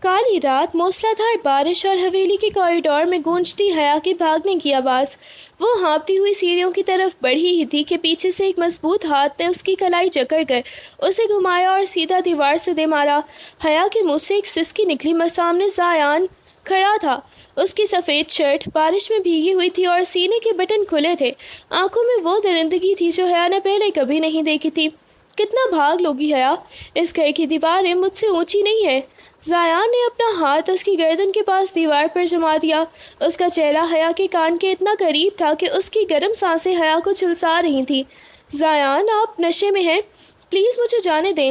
کالی رات، موسلادھار بارش اور حویلی کے کوریڈور میں گونجتی حیا کے بھاگنے کی آواز۔ وہ ہانپتی ہوئی سیڑھیوں کی طرف بڑھی ہی تھی کہ پیچھے سے ایک مضبوط ہاتھ نے اس کی کلائی جکڑ کر اسے گھمایا اور سیدھا دیوار سے دے مارا۔ حیا کے منہ سے ایک سسکی نکلی۔ سامنے زایان کھڑا تھا۔ اس کی سفید شرٹ بارش میں بھیگی ہوئی تھی اور سینے کے بٹن کھلے تھے۔ آنکھوں میں وہ درندگی تھی جو حیا نے پہلے کبھی نہیں دیکھی تھی۔ کتنا بھاگ لوگی حیا؟ اس گھر کی دیواریں مجھ سے اونچی نہیں ہیں۔ زایان نے اپنا ہاتھ اس کی گردن کے پاس دیوار پر جما دیا۔ اس کا چہرہ حیا کے کان کے اتنا قریب تھا کہ اس کی گرم سانسیں حیا کو جھلسا رہی تھیں۔ زایان، آپ نشے میں ہیں، پلیز مجھے جانے دیں۔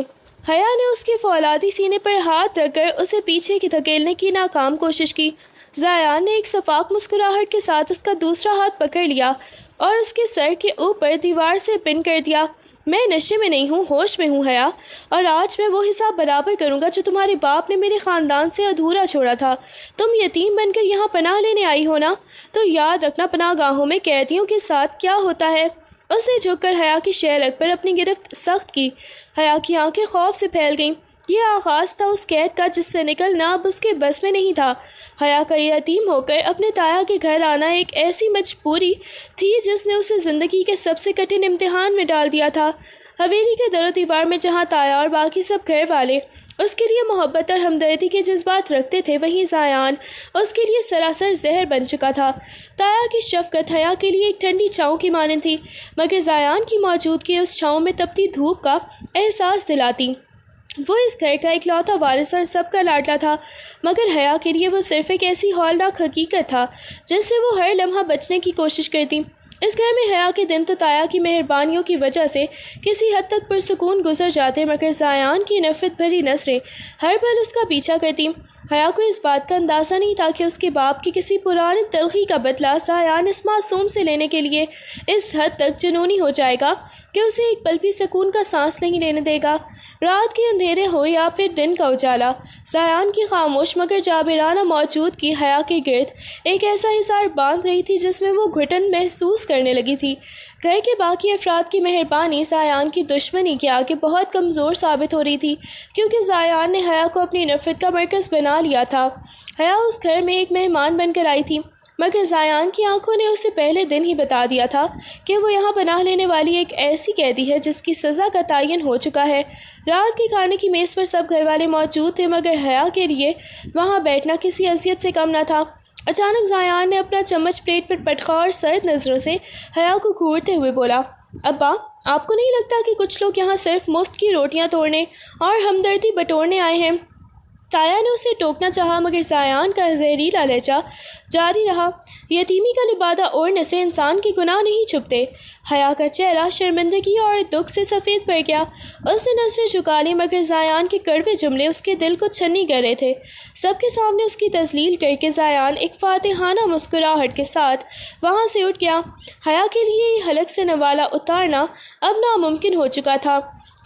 حیا نے اس کے فولادی سینے پر ہاتھ رکھ کر اسے پیچھے کی دھکیلنے کی ناکام کوشش کی۔ زایان نے ایک شفاف مسکراہٹ کے ساتھ اس کا دوسرا ہاتھ پکڑ لیا اور اس کے سر کے اوپر دیوار سے پن کر دیا۔ میں نشے میں نہیں ہوں، ہوش میں ہوں حیا، اور آج میں وہ حساب برابر کروں گا جو تمہارے باپ نے میرے خاندان سے ادھورا چھوڑا تھا۔ تم یتیم بن کر یہاں پناہ لینے آئی ہو نا، تو یاد رکھنا پناہ گاہوں میں قیدیوں کے ساتھ کیا ہوتا ہے۔ اس نے جھک کر حیا کی شہرگ پر اپنی گرفت سخت کی۔ حیا کی آنکھیں خوف سے پھیل گئیں۔ یہ آغاز تھا اس قید کا جس سے نکلنا اب اس کے بس میں نہیں تھا۔ حیا کا یتیم ہو کر اپنے تایا کے گھر آنا ایک ایسی مجبوری تھی جس نے اسے زندگی کے سب سے کٹھن امتحان میں ڈال دیا تھا۔ حویلی کے در و دیوار میں جہاں تایا اور باقی سب گھر والے اس کے لیے محبت اور ہمدردی کے جذبات رکھتے تھے، وہیں زایان اس کے لیے سراسر زہر بن چکا تھا۔ تایا کی شفقت حیا کے لیے ایک ٹھنڈی چھاؤں کی مانند تھی، مگر زایان کی موجودگی اس چھاؤں میں تپتی دھوپ کا احساس دلاتی۔ وہ اس گھر کا اکلوتا وارث اور سب کا لاڈلا تھا، مگر حیا کے لیے وہ صرف ایک ایسی ہولناک حقیقت تھا جس سے وہ ہر لمحہ بچنے کی کوشش کرتی۔ اس گھر میں حیا کے دن تو تایا کی مہربانیوں کی وجہ سے کسی حد تک پرسکون گزر جاتے، مگر زایان کی نفرت بھری نظریں ہر پل اس کا پیچھا کرتی۔ حیا کو اس بات کا اندازہ نہیں تھا کہ اس کے باپ کی کسی پرانے تلخی کا بدلہ زایان اس معصوم سے لینے کے لیے اس حد تک جنونی ہو جائے گا کہ اسے ایک پل بھی سکون کا سانس نہیں لینے دے گا۔ رات کے اندھیرے ہو یا پھر دن کا اجالا، زایان کی خاموش مگر جابرانہ موجودگی حیا کے گرد ایک ایسا حصار باندھ رہی تھی جس میں وہ گھٹن محسوس کرنے لگی تھی۔ گھر کے باقی افراد کی مہربانی زایان کی دشمنی کے آگے بہت کمزور ثابت ہو رہی تھی، کیونکہ زایان نے حیا کو اپنی نفرت کا مرکز بنا لیا تھا۔ حیا اس گھر میں ایک مہمان بن کر آئی تھی، مگر زایان کی آنکھوں نے اسے پہلے دن ہی بتا دیا تھا کہ وہ یہاں پناہ لینے والی ایک ایسی قیدی ہے جس کی سزا کا تعین ہو چکا ہے۔ رات کے کھانے کی میز پر سب گھر والے موجود تھے، مگر حیا کے لیے وہاں بیٹھنا کسی اذیت سے کم نہ تھا۔ اچانک زایان نے اپنا چمچ پلیٹ پر پٹکا اور سرد نظروں سے حیا کو گھورتے ہوئے بولا، ابا، آپ کو نہیں لگتا کہ کچھ لوگ یہاں صرف مفت کی روٹیاں توڑنے اور ہمدردی بٹورنے آئے ہیں؟ تایا نے اسے ٹوکنا چاہا، مگر زایان کا زہریلا لہجہ جاری رہا، یتیمی کا لبادہ اوڑھنے سے انسان کے گناہ نہیں چھپتے۔ حیا کا چہرہ شرمندگی اور دکھ سے سفید پڑ گیا۔ اس نے نظریں جھکا لی، مگر زایان کے کڑوے جملے اس کے دل کو چھنی کر رہے تھے۔ سب کے سامنے اس کی تذلیل کر کے زایان ایک فاتحانہ مسکراہٹ کے ساتھ وہاں سے اٹھ گیا۔ حیا کے لیے یہ حلق سے نوالا اتارنا اب ناممکن ہو چکا تھا۔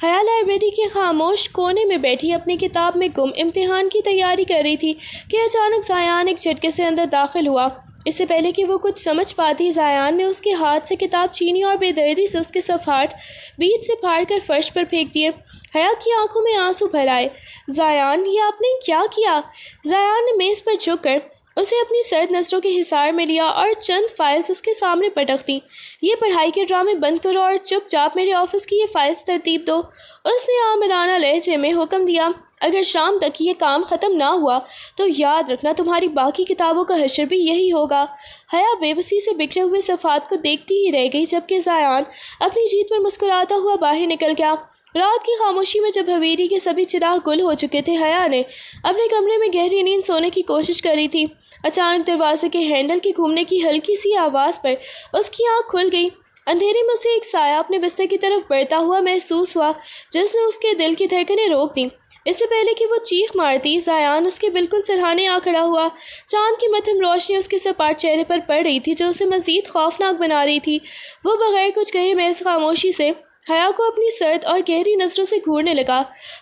حیا لائبریری کے خاموش کونے میں بیٹھی اپنی کتاب میں گم امتحان کی تیاری کر رہی تھی کہ اچانک زایان ایک جھٹکے سے اندر داخل ہوا۔ اس سے پہلے کہ وہ کچھ سمجھ پاتی، زایان نے اس کے ہاتھ سے کتاب چھینی اور بے دردی سے اس کے صفحات بیچ سے پھاڑ کر فرش پر پھینک دیے۔ حیا کی آنکھوں میں آنسو بھر آئے۔ زایان، یہ آپ نے کیا کیا؟ زایان نے میز پر جھک کر اسے اپنی سرد نظروں کے حصار میں لیا اور چند فائلز اس کے سامنے پٹک دیں۔ یہ پڑھائی کے ڈرامے بند کرو اور چپ چاپ میرے آفس کی یہ فائلز ترتیب دو، اس نے آمرانہ لہجے میں حکم دیا۔ اگر شام تک یہ کام ختم نہ ہوا تو یاد رکھنا تمہاری باقی کتابوں کا حشر بھی یہی ہوگا۔ حیا بے بسی سے بکھرے ہوئے صفحات کو دیکھتی ہی رہ گئی، جبکہ زایان اپنی جیت پر مسکراتا ہوا باہر نکل گیا۔ رات کی خاموشی میں جب حویلی کے سبھی چراغ گل ہو چکے تھے، حیا نے اپنے کمرے میں گہری نیند سونے کی کوشش کری تھی۔ اچانک دروازے کے ہینڈل کے گھومنے کی ہلکی سی آواز پر اس کی آنکھ کھل گئی۔ اندھیرے میں اسے ایک سایہ اپنے بستر کی طرف بڑھتا ہوا محسوس ہوا جس نے اس کے دل کی دھڑکنیں روک دیں۔ اس سے پہلے کہ وہ چیخ مارتی، زایان اس کے بالکل سرہانے آ کھڑا ہوا۔ چاند کی مدھم روشنی اس کے سپاٹ چہرے پر پڑ رہی تھی جو اسے مزید خوفناک بنا رہی تھی۔ وہ بغیر کچھ کہے محض خاموشی سے حیا کو اپنی سرد اور گہری نظروں سے گھورنے لگا۔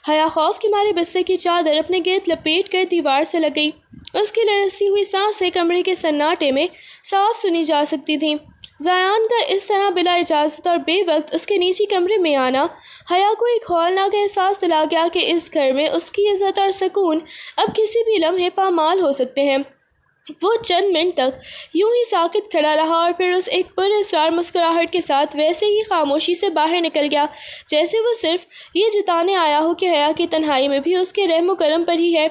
حیا خوف کے مارے بستر کی چادر اپنے گرد لپیٹ کر دیوار سے لگ گئی۔ اس کی لرزتی ہوئی سانسیں کمرے کے سناٹے میں صاف سنی جا سکتی تھیں۔ زیان کا اس طرح بلا اجازت اور بے وقت اس کے نجی کمرے میں آنا حیا کو ایک ہولناک احساس دلا گیا کہ اس گھر میں اس کی عزت اور سکون اب کسی بھی لمحے پامال ہو سکتے ہیں۔ وہ چند منٹ تک یوں ہی ساکت کھڑا رہا اور پھر اس ایک پر اسرار مسکراہٹ کے ساتھ ویسے ہی خاموشی سے باہر نکل گیا جیسے وہ صرف یہ جتانے آیا ہو کہ حیا کی تنہائی میں بھی اس کے رحم و کرم پر ہی ہے۔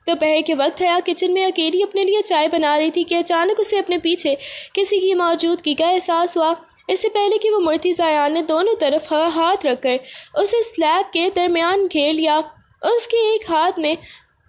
دوپہر کے وقت حیا کچن میں اکیلی اپنے لیے چائے بنا رہی تھی کہ اچانک اسے اپنے پیچھے کسی کی موجودگی کا احساس ہوا۔ اس سے پہلے کہ وہ مڑتی زیان نے دونوں طرف ہاتھ رکھ کر اسے سلیب کے درمیان گھیر لیا۔ اس کے ایک ہاتھ میں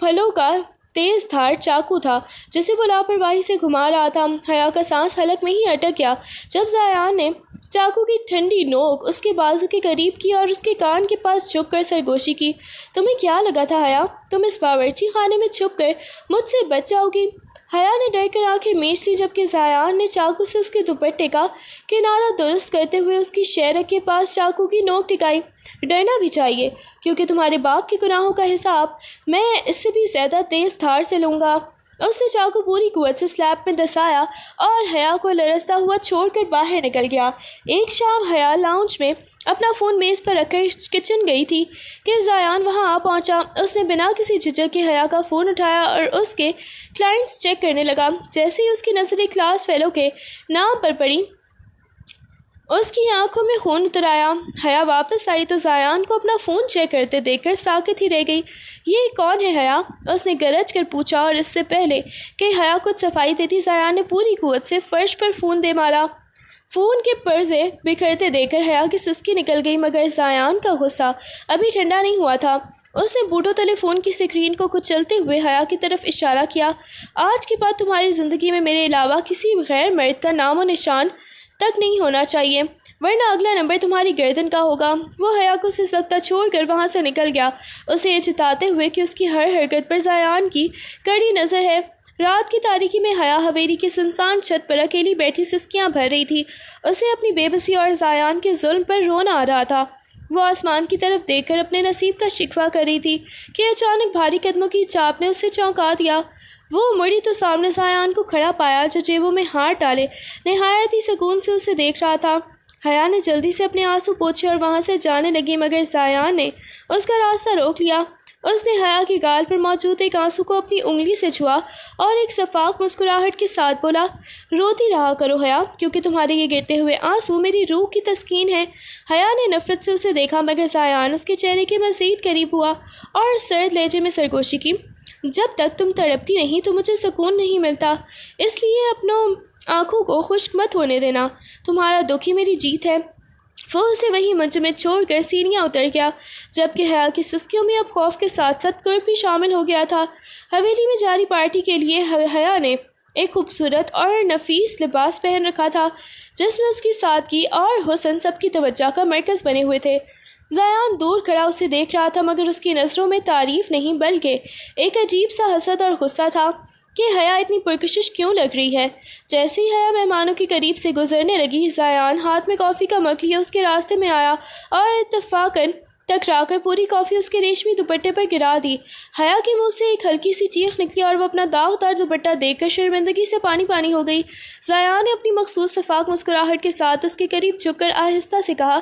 پھلوں کا تیز دھار چاقو تھا جسے وہ لاپرواہی سے گھما رہا تھا۔ حیا کا سانس حلق میں ہی اٹک گیا جب زیان نے چاقو کی ٹھنڈی نوک اس کے بازو کے قریب کی اور اس کے کان کے پاس جھک کر سرگوشی کی۔ تمہیں کیا لگا تھا حیا تم اس باورچی خانے میں چھپ کر مجھ سے بچ جاؤ گی؟ حیا نے ڈر کر آنکھیں میچ لی جبکہ زیان نے چاقو سے اس کے دوپٹے کا کنارہ درست کرتے ہوئے اس کی شہرک کے پاس چاقو کی نوک ٹکائی۔ ڈرنا بھی چاہیے کیونکہ تمہارے باپ کے گناہوں کا حساب میں اس سے بھی زیادہ تیز دھار سے لوں گا۔ اس نے چاقو پوری قوت سے سلیب میں دسایا اور حیا کو لرزتا ہوا چھوڑ کر باہر نکل گیا۔ ایک شام حیا لاؤنج میں اپنا فون میز پر رکھ کر کچن گئی تھی کہ زیان وہاں آ پہنچا۔ اس نے بنا کسی جھجک کے حیا کا فون اٹھایا اور اس کے کلائنٹس چیک کرنے لگا۔ جیسے ہی اس کی نظریں کلاس فیلو کے نام پر پڑی اس کی آنکھوں میں خون اتر آیا۔ حیا واپس آئی تو زیان کو اپنا فون چیک کرتے دیکھ کر ساکت ہی رہ گئی۔ یہ کون ہے حیا؟ اس نے گرج کر پوچھا اور اس سے پہلے کہ حیا کچھ صفائی دیتی زیان نے پوری قوت سے فرش پر فون دے مارا۔ فون کے پرزے بکھرتے دیکھ کر حیا کی سسکی نکل گئی مگر زیان کا غصہ ابھی ٹھنڈا نہیں ہوا تھا۔ اس نے بوٹوں تلے فون کی اسکرین کو کچلتے ہوئے حیا کی طرف اشارہ کیا۔ آج کے بعد تمہاری زندگی میں میرے علاوہ کسی غیر مرد کا نام و نشان تک نہیں ہونا چاہیے ورنہ اگلا نمبر تمہاری گردن کا ہوگا۔ وہ حیا کو سسکتا چھوڑ کر وہاں سے نکل گیا اسے یہ جتاتے ہوئے کہ اس کی ہر حرکت پر زیان کی کڑی نظر ہے۔ رات کی تاریکی میں حیا حویلی کی سنسان چھت پر اکیلی بیٹھی سسکیاں بھر رہی تھی۔ اسے اپنی بے بسی اور زیان کے ظلم پر رونا آ رہا تھا۔ وہ آسمان کی طرف دیکھ کر اپنے نصیب کا شکوہ کر رہی تھی کہ اچانک بھاری قدموں کی چاپ نے اسے چونکا دیا۔ وہ مڑی تو سامنے زیان کو کھڑا پایا جو جیبوں میں ہاتھ ڈالے نہایت ہی سکون سے اسے دیکھ رہا تھا۔ حیا نے جلدی سے اپنے آنسو پوچھے اور وہاں سے جانے لگی مگر زیان نے اس کا راستہ روک لیا۔ اس نے حیا کے گال پر موجود ایک آنسو کو اپنی انگلی سے چھوا اور ایک شفاف مسکراہٹ کے ساتھ بولا، روتی رہا کرو حیا کیونکہ تمہارے یہ گرتے ہوئے آنسو میری روح کی تسکین ہے۔ حیا نے نفرت سے اسے دیکھا مگر زیان اس کے چہرے کے مزید قریب ہوا اور سرد لہجے میں سرگوشی کی، جب تک تم تڑپتی نہیں تو مجھے سکون نہیں ملتا، اس لیے اپنوں آنکھوں کو خشک مت ہونے دینا، تمہارا دکھ ہی میری جیت ہے۔ وہ اسے وہی منچ میں چھوڑ کر سینیاں اتر گیا جبکہ حیا کی سسکیوں میں اب خوف کے ساتھ ساتھ کرب بھی شامل ہو گیا تھا۔ حویلی میں جاری پارٹی کے لیے حیا نے ایک خوبصورت اور نفیس لباس پہن رکھا تھا جس میں اس کی سادگی اور حسن سب کی توجہ کا مرکز بنے ہوئے تھے۔ زیان دور کھڑا اسے دیکھ رہا تھا مگر اس کی نظروں میں تعریف نہیں بلکہ ایک عجیب سا حسد اور غصہ تھا کہ حیا اتنی پرکشش کیوں لگ رہی ہے۔ جیسے ہی حیا مہمانوں کے قریب سے گزرنے لگی زیان ہاتھ میں کافی کا مگ لیے اس کے راستے میں آیا اور اتفاقاً ٹکرا کر پوری کافی اس کے ریشمی دوپٹے پر گرا دی۔ حیا کے منہ سے ایک ہلکی سی چیخ نکلی اور وہ اپنا داغدار دوپٹہ دیکھ کر شرمندگی سے پانی پانی ہو گئی۔ زیان نے اپنی مخصوص شفاف مسکراہٹ کے ساتھ اس کے قریب جھک کر آہستہ سے کہا،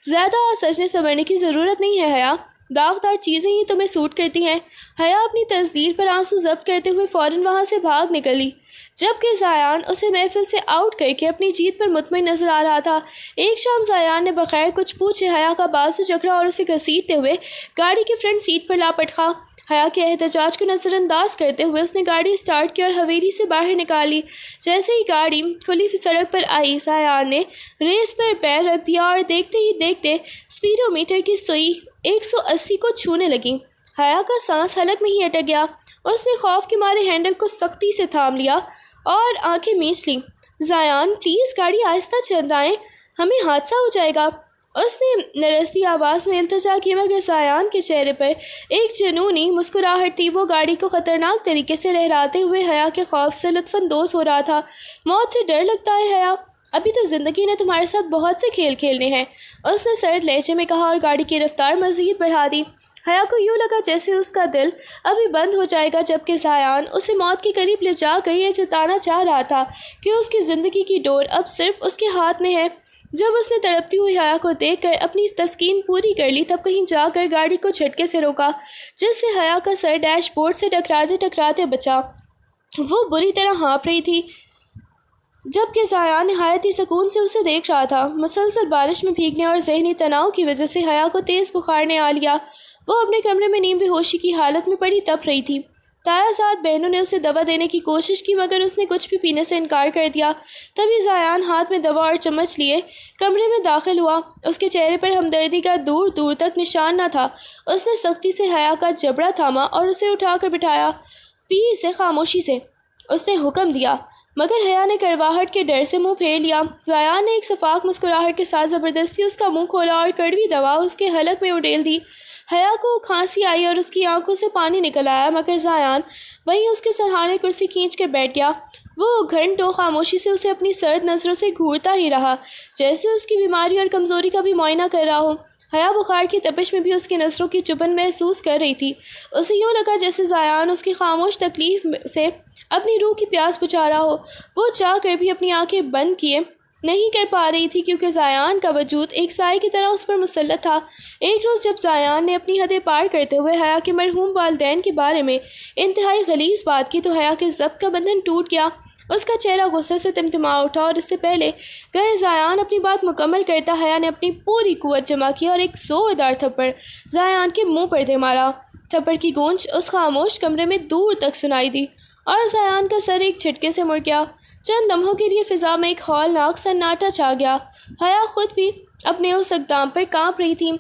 زیادہ سجنے سنورنے کی ضرورت نہیں ہے حیا، داغدار چیزیں ہی تمہیں سوٹ کرتی ہیں۔ حیا اپنی تصدیر پر آنسو ضبط کرتے ہوئے فوراً وہاں سے بھاگ نکلی جبکہ زیان اسے محفل سے آؤٹ کر کے اپنی جیت پر مطمئن نظر آ رہا تھا۔ ایک شام زیان نے بغیر کچھ پوچھے حیا کا بازو جکڑا اور اسے گھسیٹتے ہوئے گاڑی کے فرنٹ سیٹ پر لا پٹکا۔ حیا کے احتجاج کو نظر انداز کرتے ہوئے اس نے گاڑی سٹارٹ کی اور حویلی سے باہر نکالی۔ جیسے ہی گاڑی کھلی سڑک پر آئی زیان نے ریس پر پیر رکھ دیا اور دیکھتے ہی دیکھتے اسپیڈو میٹر کی سوئی 180 کو چھونے لگی۔ حیا کا سانس حلق میں ہی اٹک گیا۔ اس نے خوف کے مارے ہینڈل کو سختی سے تھام لیا اور آنکھیں میچ لیں۔ زیان پلیز گاڑی آہستہ چلائیں، ہمیں حادثہ ہو جائے گا۔ اس نے لرزتی آواز میں التجا کی مگر زیان کے چہرے پر ایک جنونی مسکراہٹ تھی۔ وہ گاڑی کو خطرناک طریقے سے لہراتے ہوئے حیا کے خوف سے لطف اندوز ہو رہا تھا۔ موت سے ڈر لگتا ہے حیا، ابھی تو زندگی نے تمہارے ساتھ بہت سے کھیل کھیلنے ہیں، اس نے سرد لہجے میں کہا اور گاڑی کی رفتار مزید بڑھا دی۔ حیا کو یوں لگا جیسے اس کا دل ابھی بند ہو جائے گا، جبکہ زیان اسے موت کے قریب لے جا کر یہ جتانا چاہ رہا تھا کہ اس کی زندگی کی ڈور اب صرف اس کے ہاتھ میں ہے۔ جب اس نے تڑپتی ہوئی حیا کو دیکھ کر اپنی تسکین پوری کر لی، تب کہیں جا کر گاڑی کو جھٹکے سے روکا، جس سے حیا کا سر ڈیش بورڈ سے ٹکراتے بچا۔ وہ بری طرح ہانپ رہی تھی، جبکہ زیان نہایت ہی سکون سے اسے دیکھ رہا تھا۔ مسلسل بارش میں بھیگنے اور ذہنی تناؤ کی وجہ سے حیا کو تیز بخار نے آ لیا۔ وہ اپنے کمرے میں نیم بے ہوشی کی حالت میں پڑی تپ رہی تھی۔ تایا سات بہنوں نے اسے دوا دینے کی کوشش کی، مگر اس نے کچھ بھی پینے سے انکار کر دیا۔ تبھی زیان ہاتھ میں دوا اور چمچ لیے کمرے میں داخل ہوا۔ اس کے چہرے پر ہمدردی کا دور دور تک نشان نہ تھا۔ اس نے سختی سے حیا کا جبڑا تھاما اور اسے اٹھا کر بٹھایا۔ پی اسے خاموشی سے، اس نے حکم دیا، مگر حیا نے کڑواہٹ کے ڈر سے منہ پھیر لیا۔ زیان نے ایک شفاف مسکراہٹ کے ساتھ زبردستی اس کا منہ کھولا اور کڑوی دوا اس کے حلق میں اڈیل دی۔ حیا کو کھانسی آئی اور اس کی آنکھوں سے پانی نکل آیا، مگر زیان وہیں اس کے سرہانے کرسی کھینچ کر بیٹھ گیا۔ وہ گھنٹوں خاموشی سے اسے اپنی سرد نظروں سے گھورتا ہی رہا، جیسے اس کی بیماری اور کمزوری کا بھی معائنہ کر رہا ہو۔ حیا بخار کی تپش میں بھی اس کی نظروں کی چبھن محسوس کر رہی تھی۔ اسے یوں لگا جیسے زیان اس کی خاموش تکلیف سے اپنی روح کی پیاس بجھا رہا ہو۔ وہ چاہ کر بھی اپنی آنکھیں بند کیے نہیں کر پا رہی تھی، کیونکہ زیان کا وجود ایک سائے کی طرح اس پر مسلط تھا۔ ایک روز جب زیان نے اپنی حدیں پار کرتے ہوئے حیا کے مرحوم والدین کے بارے میں انتہائی غلیظ بات کی، تو حیا کے ضبط کا بندھن ٹوٹ گیا۔ اس کا چہرہ غصے سے تمتما اٹھا، اور اس سے پہلے کہ زیان اپنی بات مکمل کرتا، حیا نے اپنی پوری قوت جمع کی اور ایک زوردار تھپڑ زیان کے منہ پر دے مارا۔ تھپڑ کی گونج اس خاموش کمرے میں دور تک سنائی دی، اور زیان کا سر ایک جھٹکے سے مڑ گیا۔ چند لمحوں کے لیے فضا میں ایک ہولناک سناٹا چھا گیا۔ حیا خود بھی اپنے اس اقدام پر کانپ رہی تھی۔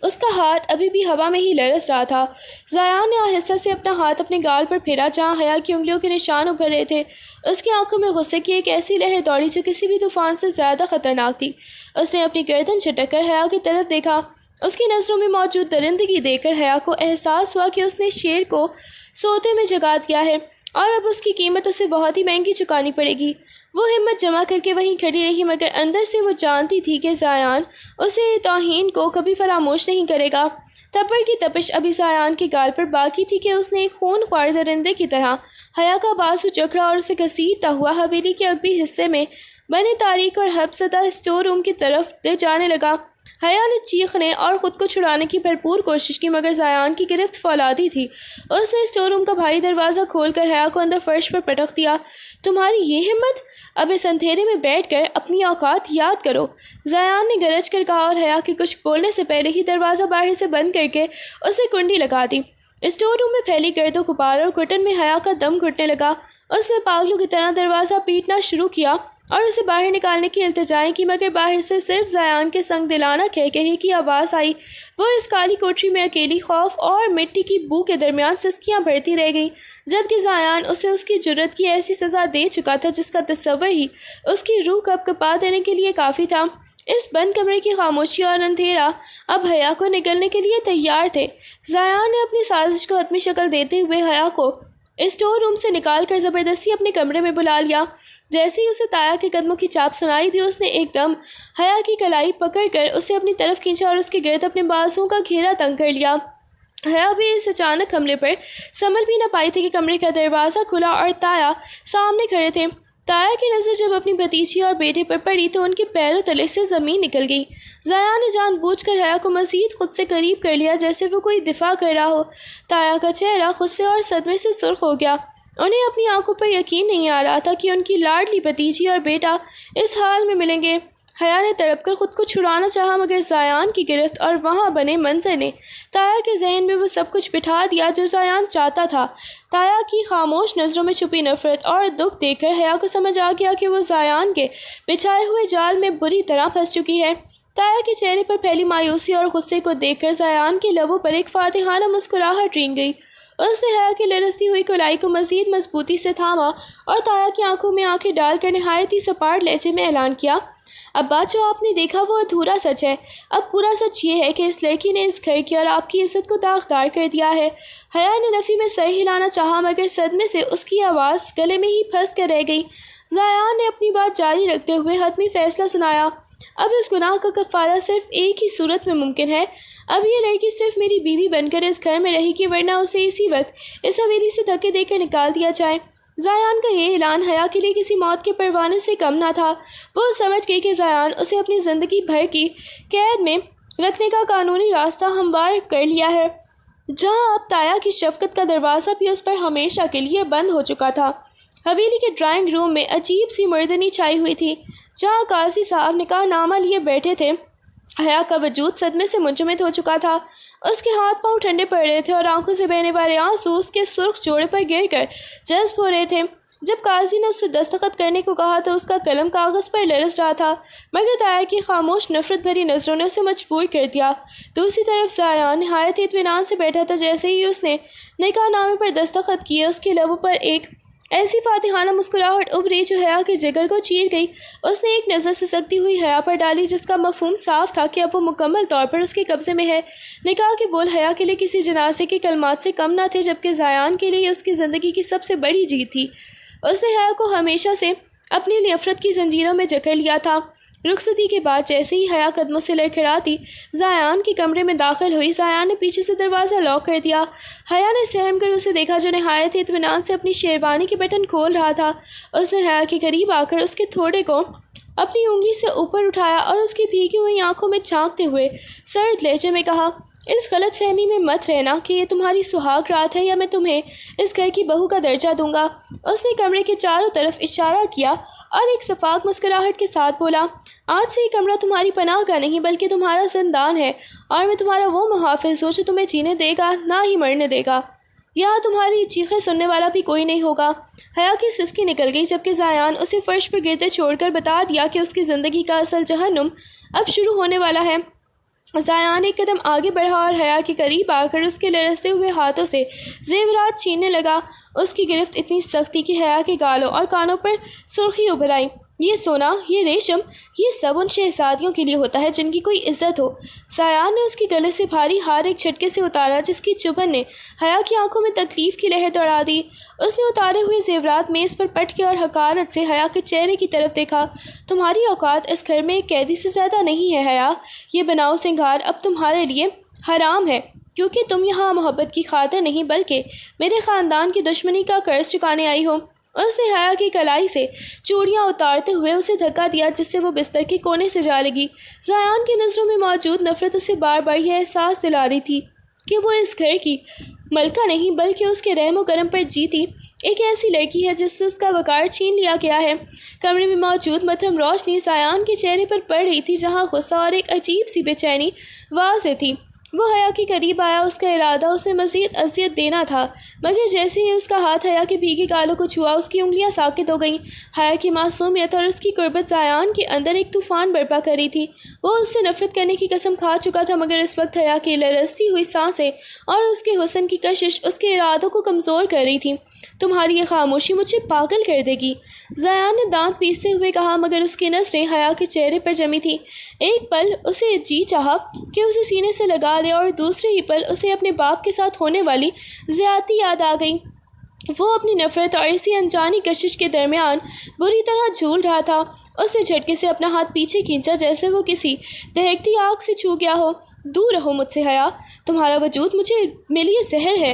اس کا ہاتھ ابھی بھی ہوا میں ہی لرز رہا تھا۔ زیان نے آہستہ سے اپنا ہاتھ اپنے گال پر پھیرا، جہاں حیا کی انگلیوں کے نشان ابھر رہے تھے۔ اس کی آنکھوں میں غصے کی ایک ایسی لہر دوڑی جو کسی بھی طوفان سے زیادہ خطرناک تھی۔ اس نے اپنی گردن جھٹک کر حیا کی طرف دیکھا۔ اس کی نظروں میں موجود درندگی دیکھ کر حیا کو احساس ہوا کہ اس نے شیر کو سوتے میں جگا دیا ہے، اور اب اس کی قیمت اسے بہت ہی مہنگی چکانی پڑے گی۔ وہ ہمت جمع کر کے وہیں کھڑی رہی، مگر اندر سے وہ جانتی تھی کہ زیان اسے توہین کو کبھی فراموش نہیں کرے گا۔ تھپڑ کی تپش ابھی زیان کے گال پر باقی تھی کہ اس نے ایک خون خوار درندے کی طرح حیا کا بازو جکڑا اور اسے گھسیٹتا ہوا حویلی کے عقبی حصے میں بنے تاریک اور حب زدہ اسٹور روم کی طرف لے جانے لگا۔ حیا نے چیخنے اور خود کو چھڑانے کی بھرپور کوشش کی، مگر زیان کی گرفت فولادی تھی۔ اس نے اسٹور روم کا بھاری دروازہ کھول کر حیا کو اندر فرش پر پٹک دیا۔ تمہاری یہ ہمت! اب اس اندھیرے میں بیٹھ کر اپنی اوقات یاد کرو، زیان نے گرج کر کہا، اور حیا کے کچھ بولنے سے پہلے ہی دروازہ باہر سے بند کر کے اسے کنڈی لگا دی۔ اسٹور روم میں پھیلی گرد و غبار اور گھٹن میں حیا کا دم گھٹنے لگا۔ اس نے پاگلوں کی طرح دروازہ پیٹنا شروع کیا اور اسے باہر نکالنے کی التجائیں کی، مگر باہر سے صرف زیان کے سنگ دلانہ کہکہے کی آواز آئی۔ وہ اس کالی کوٹری میں اکیلی خوف اور مٹی کی بو کے درمیان سسکیاں بھرتی رہ گئی، جبکہ زیان اسے اس کی جرت کی ایسی سزا دے چکا تھا جس کا تصور ہی اس کی روح کپ کپا دینے کے لیے کافی تھا۔ اس بند کمرے کی خاموشی اور اندھیرا اب حیا کو نگلنے کے لیے تیار تھے۔ زیان نے اپنی سازش کو حتمی شکل دیتے ہوئے حیا کو اسٹور روم سے نکال کر زبردستی اپنے کمرے میں بلا لیا۔ جیسے ہی اسے تایا کے قدموں کی چاپ سنائی دی، اس نے ایک دم حیا کی کلائی پکڑ کر اسے اپنی طرف کھینچا اور اس کے گرد اپنے بازوؤں کا گھیرا تنگ کر لیا۔ حیا بھی اس اچانک حملے پر سنبھل بھی نہ پائی تھی کہ کمرے کا دروازہ کھلا اور تایا سامنے کھڑے تھے۔ تایا کی نظر جب اپنی بھتیجی اور بیٹے پر پڑی تو ان کے پیروں تلے سے زمین نکل گئی۔ زیان نے جان بوجھ کر حیا کو مزید خود سے قریب کر لیا، جیسے وہ کوئی دفاع کر رہا ہو۔ تایا کا چہرہ غصے اور صدمے سے سرخ ہو گیا۔ انہیں اپنی آنکھوں پر یقین نہیں آ رہا تھا کہ ان کی لاڈلی بھتیجی اور بیٹا اس حال میں ملیں گے۔ حیا نے تڑپ کر خود کو چھڑانا چاہا، مگر زیان کی گرفت اور وہاں بنے منظر نے تایا کے ذہن میں وہ سب کچھ بٹھا دیا جو زیان چاہتا تھا۔ تایا کی خاموش نظروں میں چھپی نفرت اور دکھ دیکھ کر حیا کو سمجھ آ گیا کہ وہ زیان کے بچھائے ہوئے جال میں بری طرح پھنس چکی ہے۔ تایا کے چہرے پر پھیلی مایوسی اور غصے کو دیکھ کر زیان کے لبوں پر ایک فاتحانہ مسکراہٹ رینگ گئی۔ اس نے حیا کی لرزتی ہوئی کلائی کو مزید مضبوطی سے تھاما اور تایا کی آنکھوں میں آنکھیں ڈال کر نہایت ہی سپاٹ لہجے میں اعلان کیا، ابا جو آپ نے دیکھا وہ ادھورا سچ ہے۔ اب پورا سچ یہ ہے کہ اس لڑکی نے اس گھر کی اور آپ کی عزت کو داغدار کر دیا ہے۔ حیا نے نفی میں سر ہلانا چاہا، مگر صدمے سے اس کی آواز گلے میں ہی پھنس کر رہ گئی۔ زیان نے اپنی بات جاری رکھتے ہوئے حتمی فیصلہ سنایا، اب اس گناہ کا کفارہ صرف ایک ہی صورت میں ممکن ہے، اب یہ لڑکی صرف میری بیوی بن کر اس گھر میں رہے گی، ورنہ اسے اسی وقت اس حویلی سے دھکے دے کر نکال دیا جائے۔ زیان کا یہ اعلان حیا کے لیے کسی موت کے پروانے سے کم نہ تھا۔ وہ سمجھ گئی کہ زیان اسے اپنی زندگی بھر کی قید میں رکھنے کا قانونی راستہ ہموار کر لیا ہے، جہاں اب تایا کی شفقت کا دروازہ بھی اس پر ہمیشہ کے لیے بند ہو چکا تھا۔ حویلی کے ڈرائنگ روم میں عجیب سی مردنی چھائی ہوئی تھی، جہاں قاضی صاحب نکاح نامہ لیے بیٹھے تھے۔ حیا کا وجود صدمے سے منجمد ہو چکا تھا، اس کے ہاتھ پاؤں ٹھنڈے پڑ رہے تھے اور آنکھوں سے بہنے والے آنسو اس کے سرخ جوڑے پر گر کر جذب ہو رہے تھے۔ جب قاضی نے اس سے دستخط کرنے کو کہا تو اس کا قلم کاغذ پر لرز رہا تھا، مگر تایا کی خاموش نفرت بھری نظروں نے اسے مجبور کر دیا۔ دوسری طرف زیان نہایت ہی اطمینان سے بیٹھا تھا۔ جیسے ہی اس نے نکاح نامے پر دستخط کیے، اس کے لبوں پر ایک ایسی فاتحانہ مسکراہٹ ابھری جو حیا کے جگر کو چیر گئی۔ اس نے ایک نظر سسکتی ہوئی حیا پر ڈالی، جس کا مفہوم صاف تھا کہ اب وہ مکمل طور پر اس کے قبضے میں ہے۔ نکاح کے بول حیا کے لیے کسی جنازے کے کلمات سے کم نہ تھے، جبکہ زیان کے لیے اس کی زندگی کی سب سے بڑی جیت تھی۔ اس نے حیا کو ہمیشہ سے اپنی نفرت کی زنجیروں میں جکڑ لیا تھا۔ رخصتی کے بعد جیسے ہی حیا قدموں سے لڑکھڑاتی زیان کے کمرے میں داخل ہوئی، زیان نے پیچھے سے دروازہ لاک کر دیا۔ حیا نے سہم کر اسے دیکھا جو نہایت ہی اطمینان سے اپنی شیروانی کے بٹن کھول رہا تھا۔ اس نے حیا کے قریب آ کر اس کے تھوڑے کو اپنی انگلی سے اوپر اٹھایا اور اس کی بھیگی ہوئی آنکھوں میں جھانکتے ہوئے سرد لہجے میں کہا، اس غلط فہمی میں مت رہنا کہ یہ تمہاری سہاگ رات ہے یا میں تمہیں اس گھر کی بہو کا درجہ دوں گا۔ اس نے کمرے کے چاروں طرف اشارہ کیا اور ایک شفاف مسکراہٹ کے ساتھ بولا، آج سے یہ کمرہ تمہاری پناہ کا نہیں بلکہ تمہارا زندان ہے، اور میں تمہارا وہ محافظ ہوں جو تمہیں جینے دے گا نہ ہی مرنے دے گا۔ یہاں تمہاری چیخیں سننے والا بھی کوئی نہیں ہوگا۔ حیا کی سسکی نکل گئی، جبکہ زیان اسے فرش پر گرتے چھوڑ کر بتا دیا کہ اس کی زندگی کا اصل جہنم اب شروع ہونے والا ہے۔ زیان ایک قدم آگے بڑھا اور حیا کے قریب آ کر اس کے لرزتے ہوئے ہاتھوں سے زیورات چھیننے لگا۔ اس کی گرفت اتنی سخت تھی کہ حیا کے گالوں اور کانوں پر سرخی ابھر آئی۔ یہ سونا، یہ ریشم، یہ سب ان شہزادیوں کے لیے ہوتا ہے جن کی کوئی عزت ہو۔ زیان نے اس کے گلے سے بھاری ہار ایک جھٹکے سے اتارا، جس کی چبھن نے حیا کی آنکھوں میں تکلیف کی لہر دوڑا دی۔ اس نے اتارے ہوئے زیورات میز پر پٹکے اور حقارت سے حیا کے چہرے کی طرف دیکھا۔ تمہاری اوقات اس گھر میں ایک قیدی سے زیادہ نہیں ہے حیا۔ یہ بناؤ سنگھار اب تمہارے لیے حرام ہے، کیونکہ تم یہاں محبت کی خاطر نہیں بلکہ میرے خاندان کی دشمنی کا قرض چکانے آئی ہو۔ اس نے حیا کی کلائی سے چوڑیاں اتارتے ہوئے اسے دھکا دیا، جس سے وہ بستر کے کونے سے جا لگی۔ زیان کی نظروں میں موجود نفرت اسے بار بار یہ احساس دلا رہی تھی کہ وہ اس گھر کی ملکہ نہیں بلکہ اس کے رحم و کرم پر جیتی ایک ایسی لڑکی ہے جس سے اس کا وقار چھین لیا گیا ہے۔ کمرے میں موجود مدھم روشنی زیان کے چہرے پر پڑ رہی تھی، جہاں غصہ اور ایک عجیب سی بے چینی واضح تھی۔ وہ حیا کے قریب آیا، اس کا ارادہ اسے مزید اذیت دینا تھا، مگر جیسے ہی اس کا ہاتھ حیا کے بھیگے گالوں کو چھوا، اس کی انگلیاں ساکت ہو گئیں۔ حیا کی معصومیت اور اس کی قربت زیان کے اندر ایک طوفان برپا کر رہی تھی۔ وہ اس سے نفرت کرنے کی قسم کھا چکا تھا، مگر اس وقت حیا کی لرزتی ہوئی سانسیں اور اس کے حسن کی کشش اس کے ارادوں کو کمزور کر رہی تھی۔ تمہاری یہ خاموشی مجھے پاگل کر دے گی، زیان نے دانت پیستے ہوئے کہا، مگر اس کی نظریں حیا کے چہرے پر جمی تھیں۔ ایک پل اسے جی چاہا کہ اسے سینے سے لگا دے، اور دوسرے ہی پل اسے اپنے باپ کے ساتھ ہونے والی زیادتی یاد آ گئی۔ وہ اپنی نفرت اور اسی انجانی کشش کے درمیان بری طرح جھول رہا تھا۔ اس نے جھٹکے سے اپنا ہاتھ پیچھے کھینچا، جیسے وہ کسی دہکتی آگ سے چھو گیا ہو۔ دور رہو مجھ سے حیا، تمہارا وجود میرے لیے زہر ہے،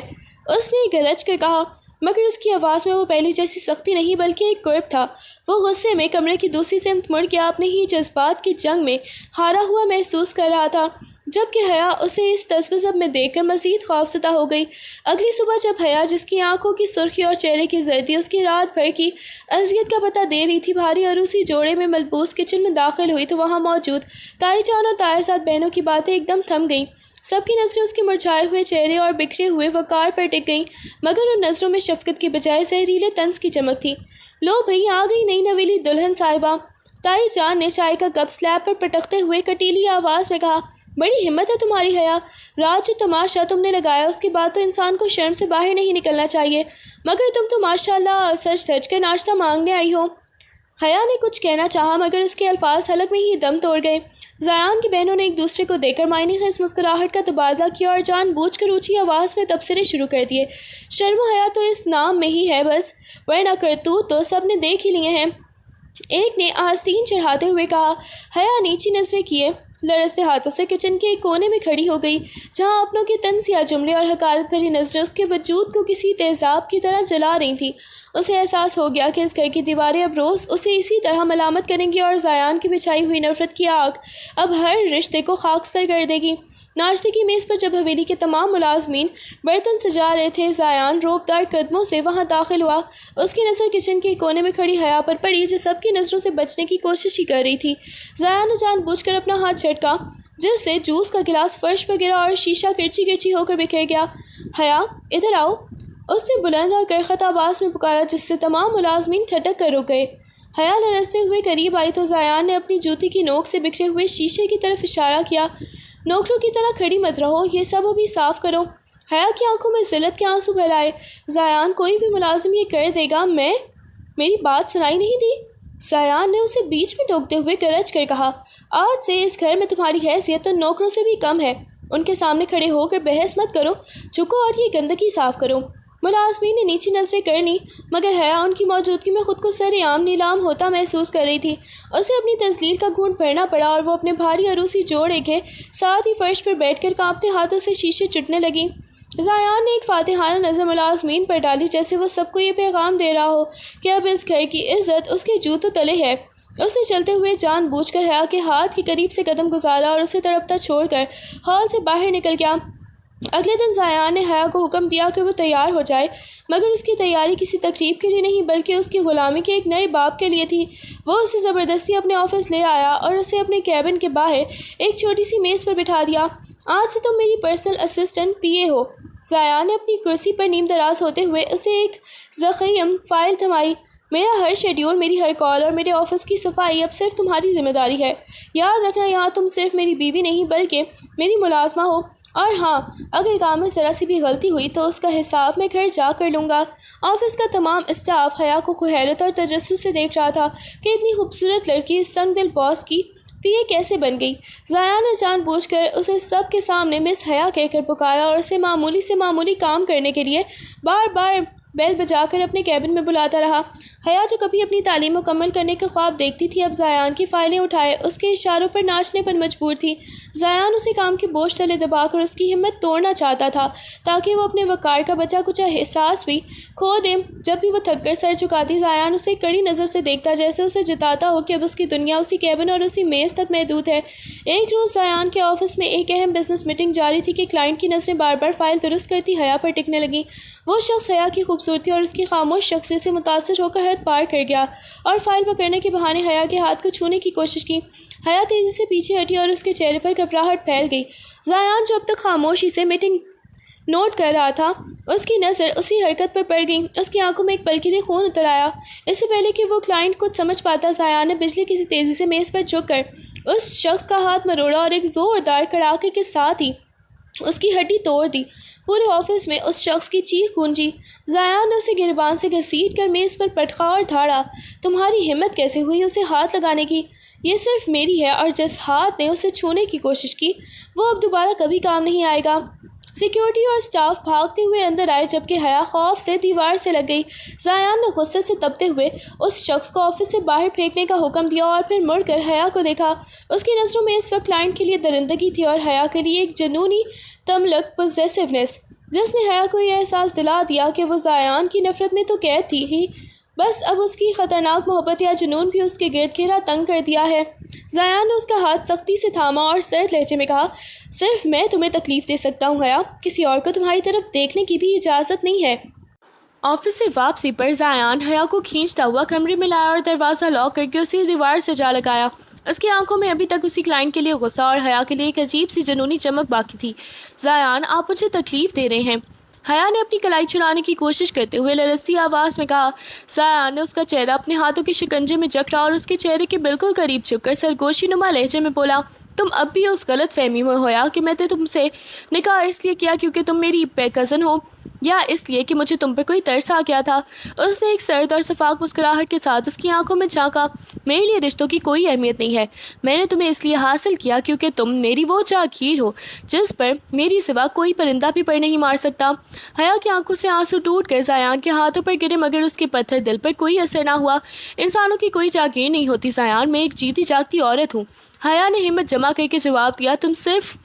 اس نے گرج کر کہا، مگر اس کی آواز میں وہ پہلی جیسی سختی نہیں بلکہ ایک قرب تھا۔ وہ غصے میں کمرے کی دوسری سمت مڑ کے اپنے ہی جذبات کی جنگ میں ہارا ہوا محسوس کر رہا تھا، جبکہ حیا اسے اس تذبذب میں دیکھ کر مزید خوفزدہ ہو گئی۔ اگلی صبح جب حیا، جس کی آنکھوں کی سرخی اور چہرے کی زردی اس کی رات بھر کی اذیت کا پتہ دے رہی تھی، بھاری عروسی جوڑے میں ملبوس کچن میں داخل ہوئی تو وہاں موجود تائی جان اور تائے زاد بہنوں کی باتیں ایک دم تھم گئیں۔ سب کی نظریں اس کے مرجھائے ہوئے چہرے اور بکھرے ہوئے وقار پر ٹک گئیں، مگر ان نظروں میں شفقت کی بجائے زہریلے طنز کی چمک تھی۔ لو بھئی، آ گئی نئی نویلی دلہن صاحبہ، تائی جان نے چائے کا کپ سلیب پر پٹکتے ہوئے کٹیلی آواز میں کہا۔ بڑی ہمت ہے تمہاری حیا، رات جو تماشا تم نے لگایا اس کے بعد تو انسان کو شرم سے باہر نہیں نکلنا چاہیے، مگر تم تو ماشاءاللہ سج دھج کر ناشتہ مانگنے آئی ہو۔ حیا نے کچھ کہنا چاہا، مگر اس کے الفاظ حلق میں ہی دم توڑ گئے۔ زیان کی بہنوں نے ایک دوسرے کو دیکھ کر معنی خیز مسکراہٹ کا تبادلہ کیا اور جان بوجھ کر اونچی آواز میں تبصرے شروع کر دیے۔ شرم و حیا تو اس نام میں ہی ہے بس، ورنہ کرتوت تو سب نے دیکھ ہی لیے ہیں۔ ایک نے آستین چڑھاتے ہوئے کہا۔ حیا نیچی نظریں کیے لرزتے ہاتھوں سے کچن کے ایک کونے میں کھڑی ہو گئی جہاں اپنوں کے تنزیہ جملے اور حقارت بھری نظریں اس کے وجود کو کسی تیزاب کی طرح جلا رہی تھیں۔ اسے احساس ہو گیا کہ اس گھر کی دیواریں اب روز اسے اسی طرح ملامت کریں گی اور زیان کی بچھائی ہوئی نفرت کی آگ اب ہر رشتے کو خاکستر کر دے گی۔ ناشتے کی میز پر جب حویلی کے تمام ملازمین برتن سجا رہے تھے، زیان روبدار قدموں سے وہاں داخل ہوا۔ اس کی نظر کچن کے کونے میں کھڑی حیا پر پڑی جو سب کی نظروں سے بچنے کی کوشش ہی کر رہی تھی۔ زیان نے جان بوجھ کر اپنا ہاتھ جھٹکا جس سے جوس کا گلاس فرش پر گرا اور شیشہ کرچی کرچی ہو کر بکھر گیا۔ حیا ادھر آؤ، اس نے بلند اور کرخت آواز میں پکارا جس سے تمام ملازمین ٹھٹک کر رک گئے۔ حیا لرزتے ہوئے قریب آئی تو زیان نے اپنی جوتی کی نوک سے بکھرے ہوئے شیشے کی طرف اشارہ کیا۔ نوکروں کی طرح کھڑی مت رہو، یہ سب ابھی صاف کرو۔ حیا کی آنکھوں میں ذلت کے آنسو بھر آئے۔ زیان کوئی بھی ملازم یہ کر دے گا، میری بات سنائی نہیں دی؟ زیان نے اسے بیچ میں ٹوکتے ہوئے گرج کر کہا، آج سے اس گھر میں تمہاری حیثیت تو نوکروں سے بھی کم ہے۔ ان کے سامنے کھڑے ہو کر بحث مت کرو، جھکو اور یہ گندگی صاف کرو۔ ملازمین نے نیچی نظریں کر لیں مگر حیا ان کی موجودگی میں خود کو سر عام نیلام ہوتا محسوس کر رہی تھی۔ اسے اپنی تذلیل کا گھونٹ بھرنا پڑا اور وہ اپنے بھاری عروسی جوڑے کے ساتھ ہی فرش پر بیٹھ کر کانپتے ہاتھوں سے شیشے چٹنے لگی۔ زیان نے ایک فاتحانہ نظر ملازمین پر ڈالی جیسے وہ سب کو یہ پیغام دے رہا ہو کہ اب اس گھر کی عزت اس کے جوتوں تلے ہے۔ اس نے چلتے ہوئے جان بوجھ کر حیا کے ہاتھ کے قریب سے قدم گزارا اور اسے تڑپتا چھوڑ کر ہال سے باہر نکل گیا۔ اگلے دن زیان نے حیا کو حکم دیا کہ وہ تیار ہو جائے مگر اس کی تیاری کسی تقریب کے لیے نہیں بلکہ اس کی غلامی کے ایک نئے باب کے لیے تھی۔ وہ اسے زبردستی اپنے آفس لے آیا اور اسے اپنے کیبن کے باہر ایک چھوٹی سی میز پر بٹھا دیا۔ آج سے تم میری پرسنل اسسٹنٹ پی اے ہو۔ زیان نے اپنی کرسی پر نیم دراز ہوتے ہوئے اسے ایک ضخیم فائل تھمائی۔ میرا ہر شیڈیول، میری ہر کال اور میرے آفس کی صفائی اب صرف تمہاری ذمہ داری ہے۔ یاد رکھنا یہاں تم صرف میری بیوی نہیں بلکہ میری ملازمہ ہو، اور ہاں اگر کام میں ذرا سی بھی غلطی ہوئی تو اس کا حساب میں گھر جا کر لوں گا۔ آفس کا تمام اسٹاف حیا کو حیرت اور تجسس سے دیکھ رہا تھا کہ اتنی خوبصورت لڑکی اس سنگ دل باس کی پی اے کیسے بن گئی۔ زیان نے جان بوجھ کر اسے سب کے سامنے مس حیا کہہ کر پکارا اور اسے معمولی سے معمولی کام کرنے کے لیے بار بار بیل بجا کر اپنے کیبن میں بلاتا رہا۔ حیا جو کبھی اپنی تعلیم مکمل کرنے کا خواب دیکھتی تھی اب زیان کی فائلیں اٹھائے اس کے اشاروں پر ناچنے پر مجبور تھی۔ زیان اسے کام کے بوجھ تلے دبا کر اس کی ہمت توڑنا چاہتا تھا تاکہ وہ اپنے وقار کا بچا کچا احساس بھی کھو دے۔ جب بھی وہ تھک کر سر جھکاتی زیان اسے کڑی نظر سے دیکھتا جیسے اسے جتاتا ہو کہ اب اس کی دنیا اسی کیبن اور اسی میز تک محدود ہے۔ ایک روز زیان کے آفس میں ایک اہم بزنس میٹنگ جاری تھی کہ کلائنٹ کی نظریں بار بار فائل درست کرتی حیا پر ٹکنے لگیں۔ وہ شخص حیا کی خوبصورتی اور اس کی خاموش شخصیت سے متاثر ہو کر حد پار کر گیا اور فائل پکڑنے کے بہانے حیا کے ہاتھ کو چھونے کی کوشش کی۔ حیا تیزی سے پیچھے ہٹی اور اس کے چہرے پر گھبراہٹ پھیل گئی۔ زیان جو اب تک خاموشی سے میٹنگ نوٹ کر رہا تھا اس کی نظر اسی حرکت پر پڑ گئی۔ اس کی آنکھوں میں ایک پل کے لیے خون اتر آیا۔ اس سے پہلے کہ وہ کلائنٹ کچھ سمجھ پاتا زیان نے بجلی کسی تیزی سے میز پر جھک کر اس شخص کا ہاتھ مروڑا اور ایک زوردار کڑاکے کے ساتھ ہی اس کی ہڈی توڑ دی۔ پورے آفس میں اس شخص کی چیخ گونجی۔ زیان نے اسے گریبان سے گھسیٹ کر میز پر پٹخا اور دھاڑا، تمہاری ہمت کیسے ہوئی اسے ہاتھ لگانے کی؟ یہ صرف میری ہے، اور جس ہاتھ نے اسے چھونے کی کوشش کی وہ اب دوبارہ کبھی کام نہیں آئے گا۔ سیکیورٹی اور سٹاف بھاگتے ہوئے اندر آئے جبکہ حیا خوف سے دیوار سے لگ گئی۔ زیان نے غصے سے تپتے ہوئے اس شخص کو آفس سے باہر پھینکنے کا حکم دیا اور پھر مڑ کر حیا کو دیکھا۔ اس کی نظروں میں اس وقت کلائنٹ کے لیے درندگی تھی اور حیا کے لیے ایک جنونی تملک پوزیسونیس جس نے حیا کو یہ احساس دلا دیا کہ وہ زیان کی نفرت میں تو قید تھی ہی، بس اب اس کی خطرناک محبت یا جنون بھی اس کے گرد گھیرا تنگ کر دیا ہے۔ زیان نے اس کا ہاتھ سختی سے تھاما اور سرد لہجے میں کہا، صرف میں تمہیں تکلیف دے سکتا ہوں حیا، کسی اور کو تمہاری طرف دیکھنے کی بھی اجازت نہیں ہے۔ آفس سے واپسی پر زیان حیا کو کھینچتا ہوا کمرے میں لایا اور دروازہ لاک کر کے اسے دیوار سے جا لگایا۔ اس کی آنکھوں میں ابھی تک اسی کلائنٹ کے لیے غصہ اور حیا کے لیے ایک عجیب سی جنونی چمک باقی تھی۔ زیان، آپ مجھے تکلیف دے رہے ہیں، حیا نے اپنی کلائی چھڑانے کی کوشش کرتے ہوئے لرزتی آواز میں کہا۔ زیان نے اس کا چہرہ اپنے ہاتھوں کے شکنجے میں جکڑا اور اس کے چہرے کے بالکل قریب جھک کر سرگوشی نما لہجے میں بولا، تم اب بھی اس غلط فہمی میں ہویا کہ میں نے تم سے نکاح اس لیے کیا کیونکہ تم میری کزن ہو، یا اس لیے کہ مجھے تم پر کوئی ترس آ گیا تھا؟ اس نے ایک سرد اور شفاف مسکراہٹ کے ساتھ اس کی آنکھوں میں جھانکا۔ میرے لیے رشتوں کی کوئی اہمیت نہیں ہے، میں نے تمہیں اس لیے حاصل کیا کیونکہ تم میری وہ جاگیر ہو جس پر میری سوا کوئی پرندہ بھی پر نہیں مار سکتا۔ حیا کی آنکھوں سے آنسو ٹوٹ کر زیان کے ہاتھوں پر گرے مگر اس کے پتھر دل پر کوئی اثر نہ ہوا۔ انسانوں کی کوئی جاگیر نہیں ہوتی زیان، میں ایک جیتی جاگتی عورت ہوں حیا نے ہمت جمع کر کے جواب دیا، تم صرف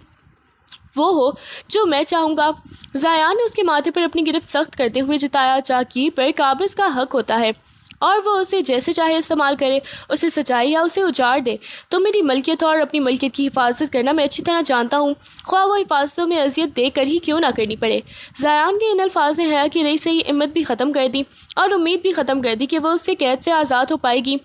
وہ ہو جو میں چاہوں گا۔ زیان نے اس کے ماتھے پر اپنی گرفت سخت کرتے ہوئے جتایا، چاکی پر قابض کا حق ہوتا ہے اور وہ اسے جیسے چاہے استعمال کرے، اسے سچائی یا اسے اجاڑ دے۔ تو میری ملکیت اور اپنی ملکیت کی حفاظت کرنا میں اچھی طرح جانتا ہوں، خواہ وہ حفاظتوں میں اذیت دے کر ہی کیوں نہ کرنی پڑے۔ زیان کے ان الفاظ نے حیا کی رہی صحیح ہمت بھی ختم کر دی اور امید بھی ختم کر دی کہ وہ اس سے قید سے آزاد ہو پائے گی۔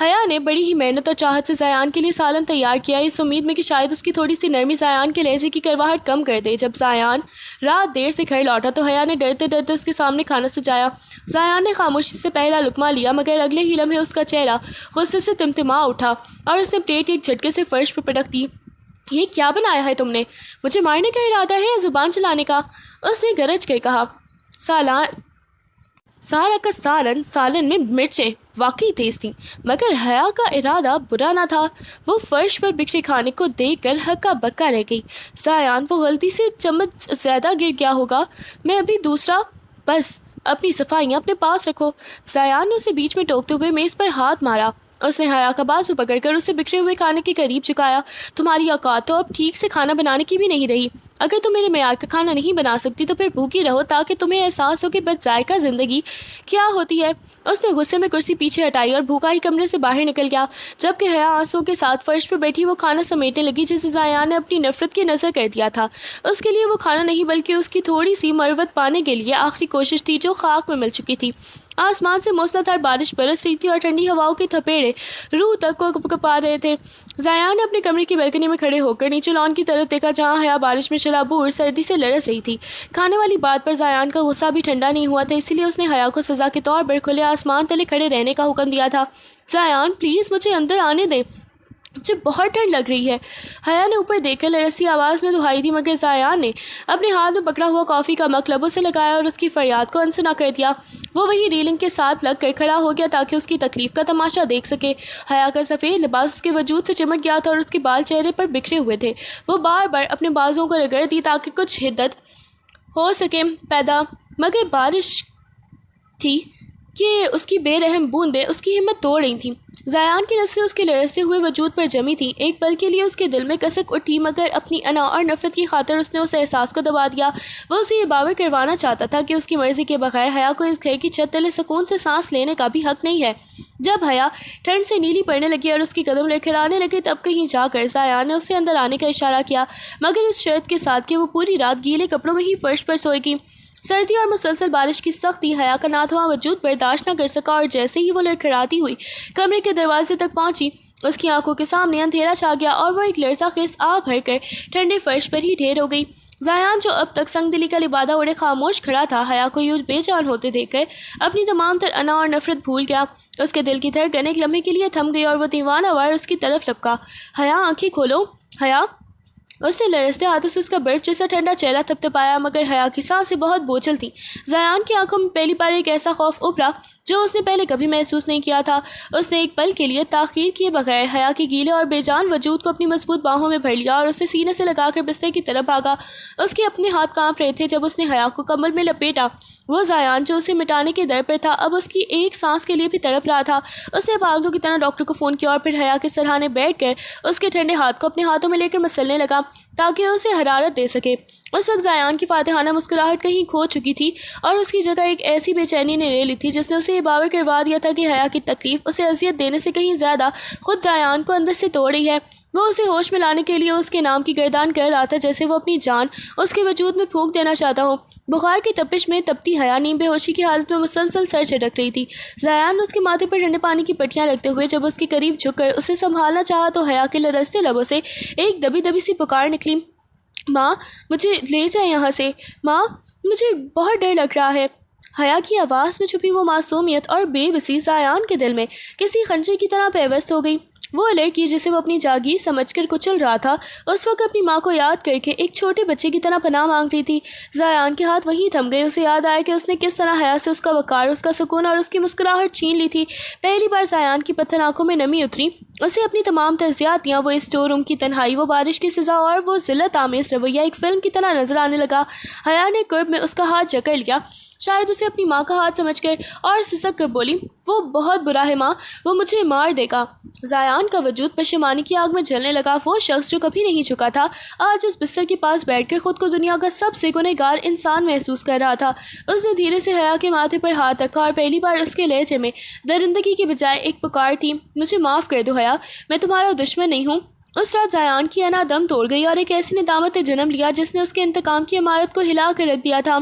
حیا نے بڑی ہی محنت اور چاہت سے زیان کے لیے سالن تیار کیا، اس امید میں کہ شاید اس کی تھوڑی سی نرمی زیان کے لہجے کی کرواہٹ کم کر دے۔ جب زیان رات دیر سے گھر لوٹا تو حیا نے ڈرتے ڈرتے اس کے سامنے کھانا سجایا۔ زیان نے خاموشی سے پہلا لقمہ لیا، مگر اگلے ہی لمحے اس کا چہرہ غصے سے تمتما اٹھا اور اس نے پلیٹ ایک جھٹکے سے فرش پر پٹک دی۔ یہ کیا بنایا ہے تم نے؟ مجھے مارنے کا ارادہ ہے یا زبان چلانے کا؟ اس نے گرج کر کہا۔ سارا کا سالن میں مرچیں واقعی تیز تھیں، مگر حیا کا ارادہ برا نہ تھا۔ وہ فرش پر بکھرے کھانے کو دیکھ کر ہکا بکا رہ گئی۔ زیان، وہ غلطی سے چمچ زیادہ گر گیا ہوگا، میں ابھی دوسرا۔ بس اپنی صفائیاں اپنے پاس رکھو۔ زیان نے اسے بیچ میں ٹوکتے ہوئے میز پر ہاتھ مارا۔ اس نے حیا کا بازو پکڑ کر اسے بکھرے ہوئے کھانے کے قریب جھکایا۔ تمہاری اوقات تو اب ٹھیک سے کھانا بنانے کی بھی نہیں رہی۔ اگر تم میرے معیار کا کھانا نہیں بنا سکتی تو پھر بھوکی رہو تاکہ تمہیں احساس ہو کہ بد ذائقہ زندگی کیا ہوتی ہے۔ اس نے غصے میں کرسی پیچھے ہٹائی اور بھوکا ہی کمرے سے باہر نکل گیا، جبکہ حیا آنسوؤں کے ساتھ فرش پر بیٹھی وہ کھانا سمیٹنے لگی جسے زیان نے اپنی نفرت کی نظر کر دیا تھا۔ اس کے لیے وہ کھانا نہیں بلکہ اس کی تھوڑی سی مروت پانے کے لیے آخری کوشش تھی جو خاک میں مل چکی تھی۔ آسمان سے موسلادھار بارش برس رہی تھی اور ٹھنڈی ہواؤں کے تھپیڑے روح تک کو کپکپا رہے تھے۔ زیان نے اپنے کمرے کی بالکنی میں کھڑے ہو کر نیچے لان کی طرف دیکھا جہاں حیا بارش میں شرابور سردی سے لرز رہی تھی۔ کھانے والی بات پر زیان کا غصہ بھی ٹھنڈا نہیں ہوا تھا، اسی لیے اس نے حیا کو سزا کے طور پر کھلے آسمان تلے کھڑے رہنے کا حکم دیا تھا۔ زیان پلیز مجھے اندر آنے دیں، مجھے بہت ٹھنڈ لگ رہی ہے۔ حیا نے اوپر دیکھ کر لرزتی آواز میں دہائی دی، مگر زیان نے اپنے ہاتھ میں پکڑا ہوا کافی کا مگ لبوں سے لگایا اور اس کی فریاد کو انسنا کر دیا۔ وہ وہی ریلنگ کے ساتھ لگ کر کھڑا ہو گیا تاکہ اس کی تکلیف کا تماشا دیکھ سکے۔ حیا کا سفید لباس اس کے وجود سے چمٹ گیا تھا اور اس کے بال چہرے پر بکھرے ہوئے تھے۔ وہ بار بار اپنے بازوؤں کو رگڑ دی تاکہ کچھ حدت ہو سکے پیدا، مگر بارش تھی کہ اس کی بے رحم بوندیں اس کی ہمت توڑ رہی تھیں۔ زیان کی نسلیں اس کے لرزتے ہوئے وجود پر جمی تھیں۔ ایک پل کے لیے اس کے دل میں کسک اٹھی، مگر اپنی انا اور نفرت کی خاطر اس نے اس احساس کو دبا دیا۔ وہ اسے یہ باور کروانا چاہتا تھا کہ اس کی مرضی کے بغیر حیا کو اس گھر کی چھت تلے سکون سے سانس لینے کا بھی حق نہیں ہے۔ جب حیا ٹھنڈ سے نیلی پڑنے لگی اور اس کی قدم لڑکھڑانے لگے تب کہیں جا کر زیان نے اسے اندر آنے کا اشارہ کیا، مگر اس شرط کے ساتھ کہ وہ پوری رات گیلے کپڑوں میں ہی فرش پر سوئے گی۔ سردی اور مسلسل بارش کی سختی حیا کا ناتواں وجود برداشت نہ کر سکا اور جیسے ہی وہ لڑکھڑاتی ہوئی کمرے کے دروازے تک پہنچی، اس کی آنکھوں کے سامنے اندھیرا چھا گیا اور وہ ایک لرزہ خیز آہ بھر کر ٹھنڈے فرش پر ہی ڈھیر ہو گئی۔ زیان جو اب تک سنگ دلی کا لبادہ اڑے خاموش کھڑا تھا، حیا کو یوں بے جان ہوتے دیکھ کر اپنی تمام تر انا اور نفرت بھول گیا۔ اس کے دل کی دھڑکن ایک لمحے کے لیے تھم گئی اور وہ دیوانہ وار اس کی طرف لپکا۔ حیا آنکھیں کھولو، حیا۔ اس نے لرزتے ہاتھوں سے اس کا برف جیسا ٹھنڈا چہرہ تھپتھپایا، مگر حیا کی سانسیں بہت بوجھل تھیں۔ زیان کی آنکھوں میں پہلی بار ایک ایسا خوف ابھرا جو اس نے پہلے کبھی محسوس نہیں کیا تھا۔ اس نے ایک پل کے لیے تاخیر کیے بغیر حیا کے گیلے اور بے جان وجود کو اپنی مضبوط باہوں میں بھر لیا اور اسے سینے سے لگا کر بستر کی طرف بھاگا۔ اس کے اپنے ہاتھ کانپ رہے تھے جب اس نے حیا کو کمر میں لپیٹا۔ وہ زیان جو اسے مٹانے کے در پر تھا اب اس کی ایک سانس کے لیے بھی تڑپ رہا تھا۔ اس نے پاگلوں کی طرح ڈاکٹر کو فون کیا اور پھر حیا کے سرہانے بیٹھ کر اس کے ٹھنڈے ہاتھ کو اپنے ہاتھوں میں لے کر مسلنے لگا تاکہ اسے حرارت دے سکے۔ اس وقت زیان کی فاتحانہ مسکراہٹ کہیں کھو چکی تھی اور اس کی جگہ ایک ایسی بے چینی نے لے لی تھی جس نے اسے یہ باور کروا دیا تھا کہ حیا کی تکلیف اسے اذیت دینے سے کہیں زیادہ خود زیان کو اندر سے توڑ رہی ہے۔ وہ اسے ہوش میں لانے کے لیے اس کے نام کی گردان کر رہا تھا جیسے وہ اپنی جان اس کے وجود میں پھونک دینا چاہتا ہو۔ بخار کی تپش میں تپتی حیا نیم بے ہوشی کی حالت میں مسلسل سر جھٹک رہی تھی۔ زیان نے اس کے ماتھے پر ٹھنڈے پانی کی پٹیاں رکھتے ہوئے جب اس کے قریب جھک کر اسے سنبھالنا چاہا تو حیا کے لرزتے لبوں سے ایک دبی دبی سی پکار نکلی، ماں مجھے لے جائیں یہاں سے، ماں مجھے بہت ڈر لگ رہا ہے۔ حیا کی آواز میں چھپی وہ معصومیت اور بے بسی زیان کے دل میں کسی خنجر کی طرح پیوست ہو گئی۔ وہ لڑکی جسے وہ اپنی جاگیر سمجھ کر کچل رہا تھا اس وقت اپنی ماں کو یاد کر کے ایک چھوٹے بچے کی طرح پناہ مانگ رہی تھی۔ زیان کے ہاتھ وہیں تھم گئے۔ اسے یاد آیا کہ اس نے کس طرح حیا سے اس کا وقار، اس کا سکون اور اس کی مسکراہٹ چھین لی تھی۔ پہلی بار زیان کی پتھر آنکھوں میں نمی اتری۔ اسے اپنی تمام ترزیاتیاں، وہ اسٹور روم کی تنہائی، وہ بارش کی سزا اور وہ ذلت آمیز رویہ ایک فلم کی طرح نظر آنے لگا۔ حیا نے قرب میں اس کا ہاتھ جکڑ لیا۔ شاید اسے اپنی ماں کا ہاتھ سمجھ کر اور سسک کر بولی، وہ بہت برا ہے ماں، وہ مجھے مار دے گا۔ زیان کا وجود پشیمانی کی آگ میں جلنے لگا۔ وہ شخص جو کبھی نہیں جھکا تھا آج اس بستر کے پاس بیٹھ کر خود کو دنیا کا سب سے گنہگار انسان محسوس کر رہا تھا۔ اس نے دھیرے سے حیا کے ماتھے پر ہاتھ رکھا اور پہلی بار اس کے لہجے میں درندگی کے بجائے ایک پکار تھی، مجھے معاف کر دو حیا، میں تمہارا دشمن نہیں ہوں۔ اس رات زیان کی انا دم توڑ گئی اور ایک ایسی ندامت نے جنم لیا جس نے اس کے انتقام کی عمارت کو ہلا کر رکھ دیا تھا۔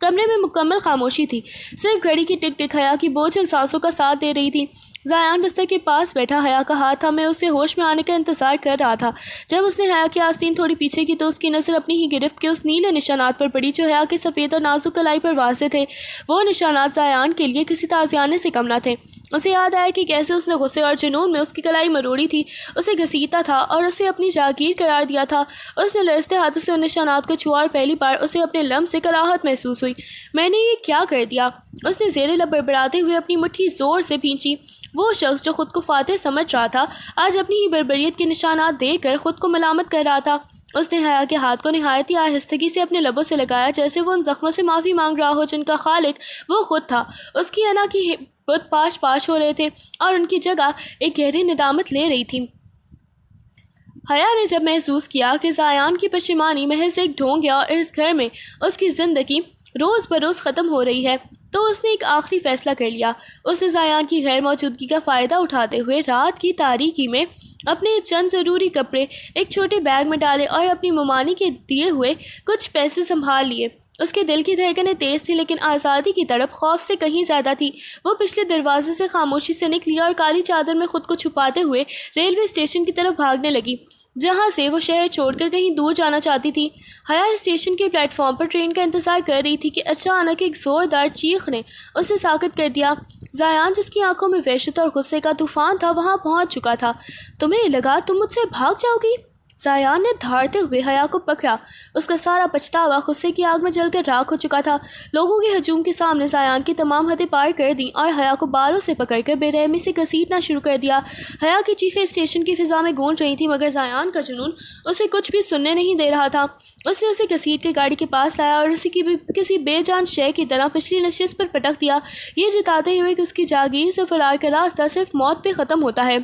کمرے میں مکمل خاموشی تھی، صرف گھڑی کی ٹک ٹک حیا کی بوجھل سانسوں کا ساتھ دے رہی تھی۔ زیان بستر کے پاس بیٹھا، حیا کا ہاتھ تھا، میں اسے ہوش میں آنے کا انتظار کر رہا تھا۔ جب اس نے حیا کی آستین تھوڑی پیچھے کی تو اس کی نظر اپنی ہی گرفت کے اس نیلے نشانات پر پڑی جو حیا کے سفید اور نازک کلائی پر واضح تھے۔ وہ نشانات زیان کے لیے کسی تازیانے سے کم نہ تھے۔ اسے یاد آیا کہ کیسے اس نے غصے اور جنون میں اس کی کلائی مروڑی تھی، اسے گھسیٹا تھا اور اسے اپنی جاگیر قرار دیا تھا۔ اس نے لرزتے ہاتھوں سے ان نشانات کو چھوا اور پہلی بار اسے اپنے لم سے کراہت محسوس ہوئی۔ میں نے یہ کیا کر دیا؟ اس نے زیر لب بڑبڑاتے ہوئے اپنی مٹھی زور سے بھینچی۔ وہ شخص جو خود کو فاتح سمجھ رہا تھا آج اپنی ہی بربریت کے نشانات دیکھ کر خود کو ملامت کر رہا تھا۔ اس نے حیا کے ہاتھ کو نہایت ہی آہستگی سے اپنے لبوں سے لگایا جیسے وہ ان زخموں سے معافی مانگ رہا ہو جن کا خالق وہ خود تھا۔ اس کی انا کی بت پاش پاش ہو رہے تھے اور ان کی جگہ ایک گہری ندامت لے رہی تھی۔ حیا نے جب محسوس کیا کہ زیان کی پشیمانی محض ایک ڈھونگ ہے اور اس گھر میں اس کی زندگی روز بروز ختم ہو رہی ہے تو اس نے ایک آخری فیصلہ کر لیا۔ اس نے زیان کی غیر موجودگی کا فائدہ اٹھاتے ہوئے رات کی تاریکی میں اپنے چند ضروری کپڑے ایک چھوٹے بیگ میں ڈالے اور اپنی ممانی کے دیے ہوئے کچھ پیسے سنبھال لیے۔ اس کے دل کی دھڑکنیں تیز تھی لیکن آزادی کی تڑپ خوف سے کہیں زیادہ تھی۔ وہ پچھلے دروازے سے خاموشی سے نکلی اور کالی چادر میں خود کو چھپاتے ہوئے ریلوے اسٹیشن کی طرف بھاگنے لگی جہاں سے وہ شہر چھوڑ کر کہیں دور جانا چاہتی تھی۔ حیا اسٹیشن کے پلیٹ فارم پر ٹرین کا انتظار کر رہی تھی کہ اچانک ایک زوردار چیخ نے اسے ساکت کر دیا۔ زیان جس کی آنکھوں میں وحشت اور غصے کا طوفان تھا وہاں پہنچ چکا تھا۔ تمہیں لگا تم مجھ سے بھاگ جاؤ گی؟ زیان نے دھاڑتے ہوئے حیا کو پکڑا۔ اس کا سارا پچھتاوا غصے کی آگ میں جل کر راکھ ہو چکا تھا۔ لوگوں کے ہجوم کے سامنے زیان کی تمام حدیں پار کر دیں اور حیا کو بالوں سے پکڑ کر بے رحمی سے گھسیٹنا شروع کر دیا۔ حیا کی چیخیں اسٹیشن کی فضا میں گونج رہی تھیں مگر زیان کا جنون اسے کچھ بھی سننے نہیں دے رہا تھا۔ اس نے اسے گھسیٹ کے گاڑی کے پاس لایا اور اسے کسی بے جان شے کی طرح پچھلی نشست پر پٹک دیا، یہ جتاتے ہوئے کہ اس کی جاگیر سے فرار کا راستہ صرف موت پہ ختم ہوتا ہے۔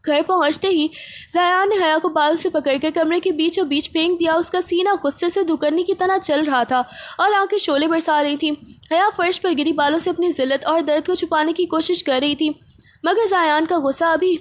گھر پہنچتے ہی زیان نے حیا کو بالوں سے پکڑ کر کمرے کے بیچوں بیچ پھینک دیا۔ اس کا سینہ غصے سے دھکرنے کی طرح چل رہا تھا اور آنکھیں شعلے برسا رہی تھیں۔ حیا فرش پر گری بالوں سے اپنی ذلت اور درد کو چھپانے کی کوشش کر رہی تھی مگر زیان کا غصہ ابھی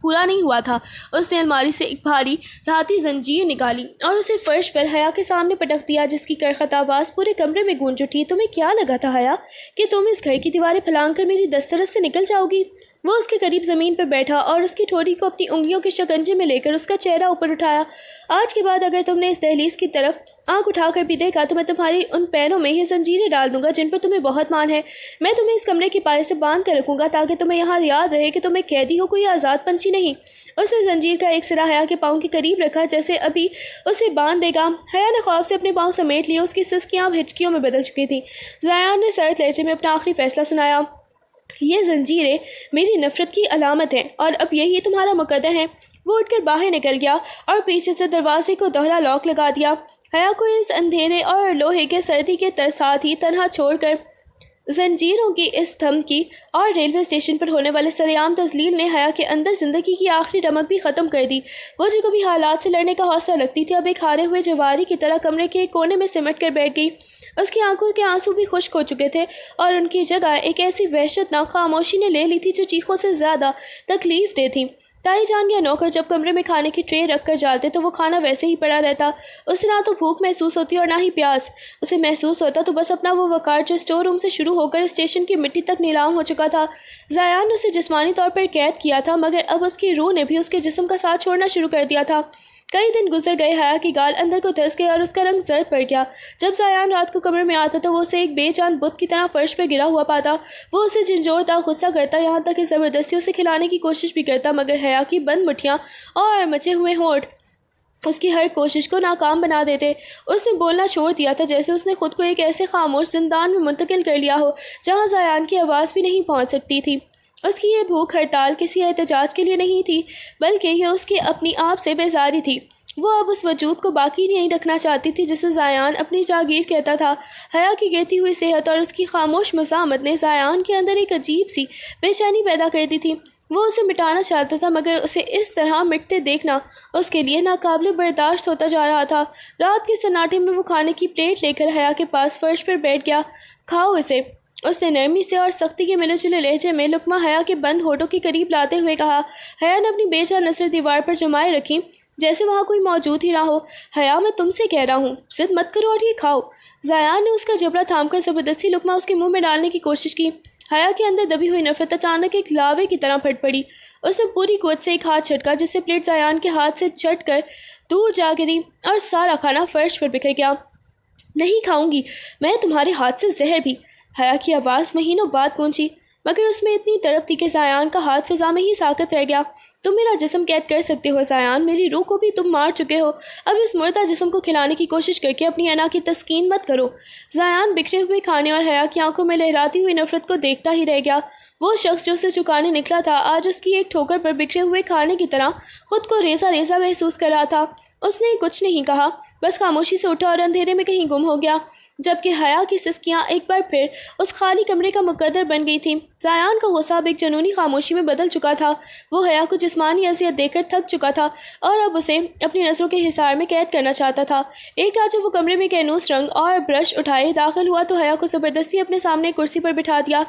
پورا نہیں ہوا تھا۔ اس نے الماری سے ایک بھاری دھاتی زنجیر نکالی اور اسے فرش پر حیا کے سامنے پٹک دیا جس کی کرخت آواز پورے کمرے میں گونج اٹھی۔ تمہیں کیا لگا تھا حیا کہ تم اس گھر کی دیواریں پھلانگ کر میری دسترس سے نکل جاؤ گی؟ وہ اس کے قریب زمین پر بیٹھا اور اس کی ٹھوڑی کو اپنی انگلیوں کے شکنجے میں لے کر اس کا چہرہ اوپر اٹھایا۔ آج کے بعد اگر تم نے اس دہلیز کی طرف آنکھ اٹھا کر بھی دیکھا تو میں تمہاری ان پیروں میں یہ زنجیریں ڈال دوں گا جن پر تمہیں بہت مان ہے۔ میں تمہیں اس کمرے کے پائے سے باندھ کر رکھوں گا تاکہ تمہیں یہاں یاد رہے کہ تم ایک قیدی ہو، کوئی آزاد پنچھی نہیں۔ اس نے زنجیر کا ایک سرا حیا کے پاؤں کے قریب رکھا جیسے ابھی اسے باندھ دے گا۔ حیا نے خوف سے اپنے پاؤں سمیٹ لیے، اس کی سسکیاں اب ہچکیوں میں بدل چکی تھیں۔ زیان نے سرد لہجے میں اپنا آخری فیصلہ سنایا، یہ زنجیریں میری نفرت کی علامت ہیں اور اب یہی تمہارا مقدر ہے۔ وہ اٹھ کر باہر نکل گیا اور پیچھے سے دروازے کو دوہرا لاک لگا دیا۔ حیا کو اس اندھیرے اور لوہے کے سردی کے ساتھ ہی تنہا چھوڑ کر زنجیروں کی اس دھمکی اور ریلوے اسٹیشن پر ہونے والے سرعام تذلیل نے حیا کے اندر زندگی کی آخری رمق بھی ختم کر دی۔ وہ جو کبھی حالات سے لڑنے کا حوصلہ رکھتی تھی اب ایک ہارے ہوئے جواری کی طرح کمرے کے ایک کونے میں سمٹ کر بیٹھ گئی۔ اس کی آنکھوں کے آنسو بھی خشک ہو چکے تھے اور ان کی جگہ ایک ایسی وحشتناک خاموشی نے لے لی تھی جو چیخوں سے زیادہ تکلیف دہ تھی۔ تائی جان یا نوکر جب کمرے میں کھانے کی ٹرے رکھ کر جاتے تو وہ کھانا ویسے ہی پڑا رہتا۔ اسے نہ تو بھوک محسوس ہوتی اور نہ ہی پیاس۔ اسے محسوس ہوتا تو بس اپنا وہ وقار جو اسٹور روم سے شروع ہو کر اسٹیشن کی مٹی تک نیلام ہو چکا تھا۔ زیان نے اسے جسمانی طور پر قید کیا تھا مگر اب اس کی روح نے بھی اس کے جسم کا ساتھ چھوڑنا شروع کر دیا تھا۔ کئی دن گزر گئے، حیا کی گال اندر کو دھس گئے اور اس کا رنگ زرد پڑ گیا۔ جب زیان رات کو کمرے میں آتا تو وہ اسے ایک بے جان بت کی طرح فرش پہ گرا ہوا پاتا۔ وہ اسے جھنجھوڑتا، غصہ کرتا، یہاں تک کہ زبردستی اسے کھلانے کی کوشش بھی کرتا مگر حیا کی بند مٹھیاں اور مچے ہوئے ہونٹ اس کی ہر کوشش کو ناکام بنا دیتے۔ اس نے بولنا چھوڑ دیا تھا جیسے اس نے خود کو ایک ایسے خاموش زندان میں منتقل کر لیا ہو جہاں زیان کی آواز بھی نہیں پہنچ سکتی تھی۔ اس کی یہ بھوک ہڑتال کسی احتجاج کے لیے نہیں تھی بلکہ یہ اس کی اپنی آپ سے بیزاری تھی۔ وہ اب اس وجود کو باقی نہیں رکھنا چاہتی تھی جسے زیان اپنی جاگیر کہتا تھا۔ حیا کی گرتی ہوئی صحت اور اس کی خاموش مزاحمت نے زیان کے اندر ایک عجیب سی بے چینی پیدا کر دی تھی۔ وہ اسے مٹانا چاہتا تھا مگر اسے اس طرح مٹتے دیکھنا اس کے لیے ناقابل برداشت ہوتا جا رہا تھا۔ رات کے سناٹے میں وہ کھانے کی پلیٹ لے کر حیا کے پاس فرش پر بیٹھ گیا۔ کھاؤ اسے، اس نے نرمی سے اور سختی کے ملے جلے لہجے میں لقمہ حیا کے بند ہونٹوں کے قریب لاتے ہوئے کہا۔ حیا نے اپنی بے جان نظر دیوار پر جمائے رکھی جیسے وہاں کوئی موجود ہی نہ ہو۔ حیا، میں تم سے کہہ رہا ہوں، ضد مت کرو اور یہ کھاؤ۔ زیان نے اس کا جبڑا تھام کر زبردستی لقمہ اس کے منہ میں ڈالنے کی کوشش کی۔ حیا کے اندر دبی ہوئی نفرت اچانک ایک لاوے کی طرح پھٹ پڑی۔ اس نے پوری قوت سے ایک ہاتھ چھٹکا جس سے پلیٹ زیان کے ہاتھ سے چھٹ کر دور جا گری اور سارا کھانا فرش پر بکھر گیا۔ نہیں کھاؤں گی میں تمہارے ہاتھ سے زہر بھی، حیا کی آواز مہینوں بعد گونجی، مگر اس میں اتنی تڑپ تھی کہ زیان کا ہاتھ فضا میں ہی ساکت رہ گیا۔ تم میرا جسم قید کر سکتے ہو زیان، میری روح کو بھی تم مار چکے ہو، اب اس مردہ جسم کو کھلانے کی کوشش کر کے اپنی انا کی تسکین مت کرو۔ زیان بکھرے ہوئے کھانے اور حیا کی آنکھوں میں لہراتی ہوئی نفرت کو دیکھتا ہی رہ گیا۔ وہ شخص جو اسے چکانے نکلا تھا آج اس کی ایک ٹھوکر پر بکھرے ہوئے کھانے کی طرح خود کو ریزہ ریزہ محسوس کر رہا تھا۔ اس نے کچھ نہیں کہا، بس خاموشی سے اٹھا اور اندھیرے میں کہیں گم ہو گیا، جبکہ حیا کی سسکیاں ایک بار پھر اس خالی کمرے کا مقدر بن گئی تھیں۔ زیان کا غصہ اب ایک جنونی خاموشی میں بدل چکا تھا۔ وہ حیا کو جسمانی اذیت دے کر تھک چکا تھا اور اب اسے اپنی نظروں کے حصار میں قید کرنا چاہتا تھا۔ ایک ٹانچہ وہ کمرے میں کینوس رنگ اور برش اٹھائے داخل ہوا تو حیا کو زبردستی اپنے سامنے کرسی پر بٹھا دیا۔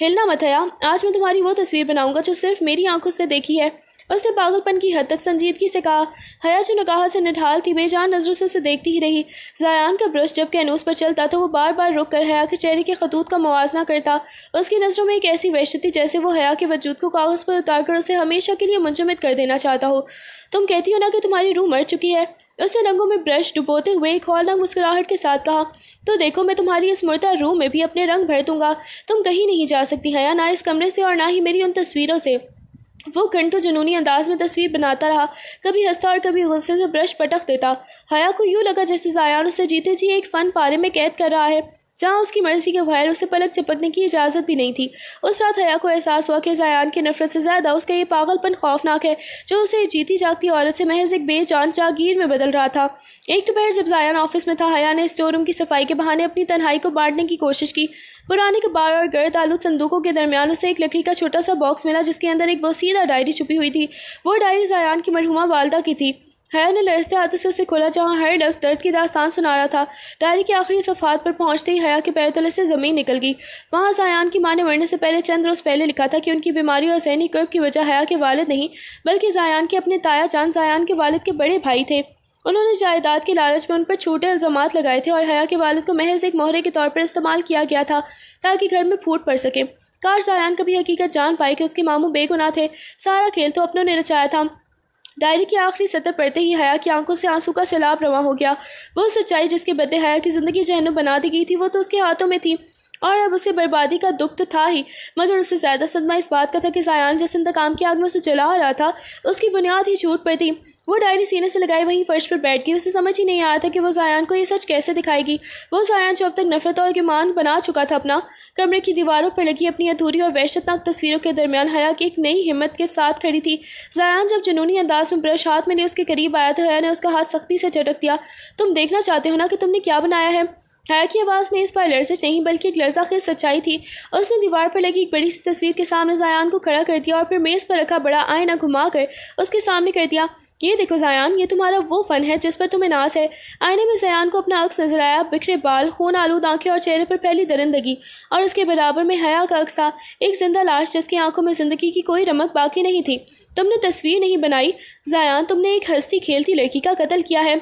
ہلنا مت حیا، آج میں تمہاری وہ تصویر بناؤں گا جو صرف میری آنکھوں سے دیکھی ہے، اس نے پاگل پن کی حد تک سنجیدگی سے کہا۔ حیا جو نکاح سے نڈھال تھی بے جان نظروں سے اسے دیکھتی ہی رہی۔ زیان کا برش جب کینوس پر چلتا تو وہ بار بار رک کر حیا کے چہرے کے خطوط کا موازنہ کرتا۔ اس کی نظروں میں ایک ایسی وحشت تھی جیسے وہ حیا کے وجود کو کاغذ پر اتار کر اسے ہمیشہ کے لیے منجمد کر دینا چاہتا ہو۔ تم کہتی ہو نا کہ تمہاری روح مر چکی ہے، اس نے رنگوں میں برش ڈبوتے ہوئے ایک ہولناک مسکراہٹ کے ساتھ کہا، تو دیکھو میں تمہاری اس مردہ روح میں بھی اپنے رنگ بھر دوں گا۔ تم کہیں نہیں جا سکتی حیا، نہ اس کمرے سے اور نہ ہی میری ان تصویروں سے۔ وہ گھنٹوں جنونی انداز میں تصویر بناتا رہا، کبھی ہنستا اور کبھی غصے سے برش پٹک دیتا۔ حیا کو یوں لگا جیسے زیان اسے جیتے جی ایک فن پارے میں قید کر رہا ہے جہاں اس کی مرضی کے بغیر اسے پلک جھپکنے کی اجازت بھی نہیں تھی۔ اس رات حیا کو احساس ہوا کہ زیان کی نفرت سے زیادہ اس کا یہ پاگل پن خوفناک ہے جو اسے جیتی جاگتی عورت سے محض ایک بے جان جاگیر میں بدل رہا تھا۔ ایک دوپہر جب زیان آفس میں تھا، حیا نے اسٹور روم کی صفائی کے بہانے اپنی تنہائی کو بانٹنے کی کوشش کی۔ پرانے کباڑ اور گرد آلود صندوقوں کے درمیان اسے ایک لکڑی کا چھوٹا سا باکس ملا جس کے اندر ایک بوسیدہ ڈائری چھپی ہوئی تھی۔ وہ ڈائری زیان کی مرحومہ والدہ کی تھی۔ حیا نے لرزتے ہاتھوں سے اسے کھولا جہاں ہر لفظ درد کی داستان سنا رہا تھا۔ ڈائری کے آخری صفحات پر پہنچتے ہی حیا کے پیر تلے سے زمین نکل گئی۔ وہاں زیان کی ماں نے مرنے سے پہلے چند روز پہلے لکھا تھا کہ ان کی بیماری اور ذہنی کرب کی وجہ حیا کے والد نہیں بلکہ زیان کے اپنے تایا جان زیان کے والد کے بڑے بھائی تھے۔ انہوں نے جائیداد کے لالچ میں ان پر چھوٹے الزامات لگائے تھے اور حیا کے والد کو محض ایک مہرے کے طور پر استعمال کیا گیا تھا تاکہ گھر میں پھوٹ پڑ سکے۔ کاش زیان کبھی حقیقت جان پائے کہ اس کے ماموں بے گناہ تھے، سارا کھیل تو اپنوں نے رچایا تھا۔ ڈائری کی آخری سطر پڑھتے ہی حیا کی آنکھوں سے آنسو کا سیلاب رواں ہو گیا۔ وہ سچائی جس کے بدلے حیا کی زندگی جہنم بنا دی گئی تھی وہ تو اس کے ہاتھوں میں تھی، اور اب اسے بربادی کا دکھ تو تھا ہی مگر اس سے زیادہ صدمہ اس بات کا تھا کہ زیان جس انتقام کی آگ میں اسے جلا رہا تھا اس کی بنیاد ہی جھوٹ پر تھی۔ وہ ڈائری سینے سے لگائی وہیں فرش پر بیٹھ گئی۔ اسے سمجھ ہی نہیں آیا تھا کہ وہ زیان کو یہ سچ کیسے دکھائے گی۔ وہ زیان جو اب تک نفرت اور گمان بنا چکا تھا اپنا، کمرے کی دیواروں پر لگی اپنی ادھوری اور وحشتناک تصویروں کے درمیان حیا کی ایک نئی ہمت کے ساتھ کھڑی تھی۔ زیان جب جنونی انداز میں برش ہاتھ میں لیے اس کے قریب آیا تو حیا نے اس کا ہاتھ سختی سے جھٹک دیا۔ تم دیکھنا چاہتے ہو نا کہ تم نے کیا بنایا ہے؟ حیا کی آواز میں اس بار لرزش نہیں بلکہ ایک لرزہ خیز سچائی تھی۔ اس نے دیوار پر لگی ایک بڑی سی تصویر کے سامنے زیان کو کھڑا کر دیا اور پھر میز پر رکھا بڑا آئینہ گھما کر اس کے سامنے کر دیا۔ یہ دیکھو زیان، یہ تمہارا وہ فن ہے جس پر تمہیں ناز ہے۔ آئینے میں زیان کو اپنا عکس نظر آیا، بکھرے بال، خون آلود آنکھیں اور چہرے پر پھیلی درندگی، اور اس کے برابر میں حیا کا عکس تھا، ایک زندہ لاش جس کی آنکھوں میں زندگی کی کوئی رمق باقی نہیں تھی۔ تم نے تصویر نہیں بنائی زیان، تم نے ایک ہنستی کھیلتی لڑکی کا قتل کیا ہے۔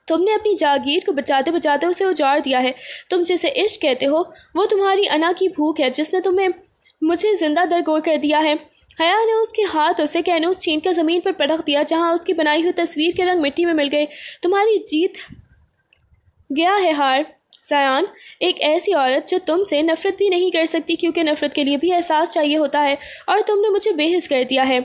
تم نے اپنی جاگیر کو بچاتے بچاتے اسے اجاڑ دیا ہے۔ تم جسے عشق کہتے ہو وہ تمہاری انا کی بھوک ہے جس نے تمہیں مجھے زندہ درگور کر دیا ہے۔ حیا نے اس کے ہاتھ سے کینوس چھین کر زمین پر پٹک دیا جہاں اس کی بنائی ہوئی تصویر کے رنگ مٹی میں مل گئے۔ تمہاری جیت گیا ہے ہار زیان، ایک ایسی عورت جو تم سے نفرت بھی نہیں کر سکتی کیونکہ نفرت کے لیے بھی احساس چاہیے ہوتا ہے، اور تم نے مجھے بے حس کر دیا ہے۔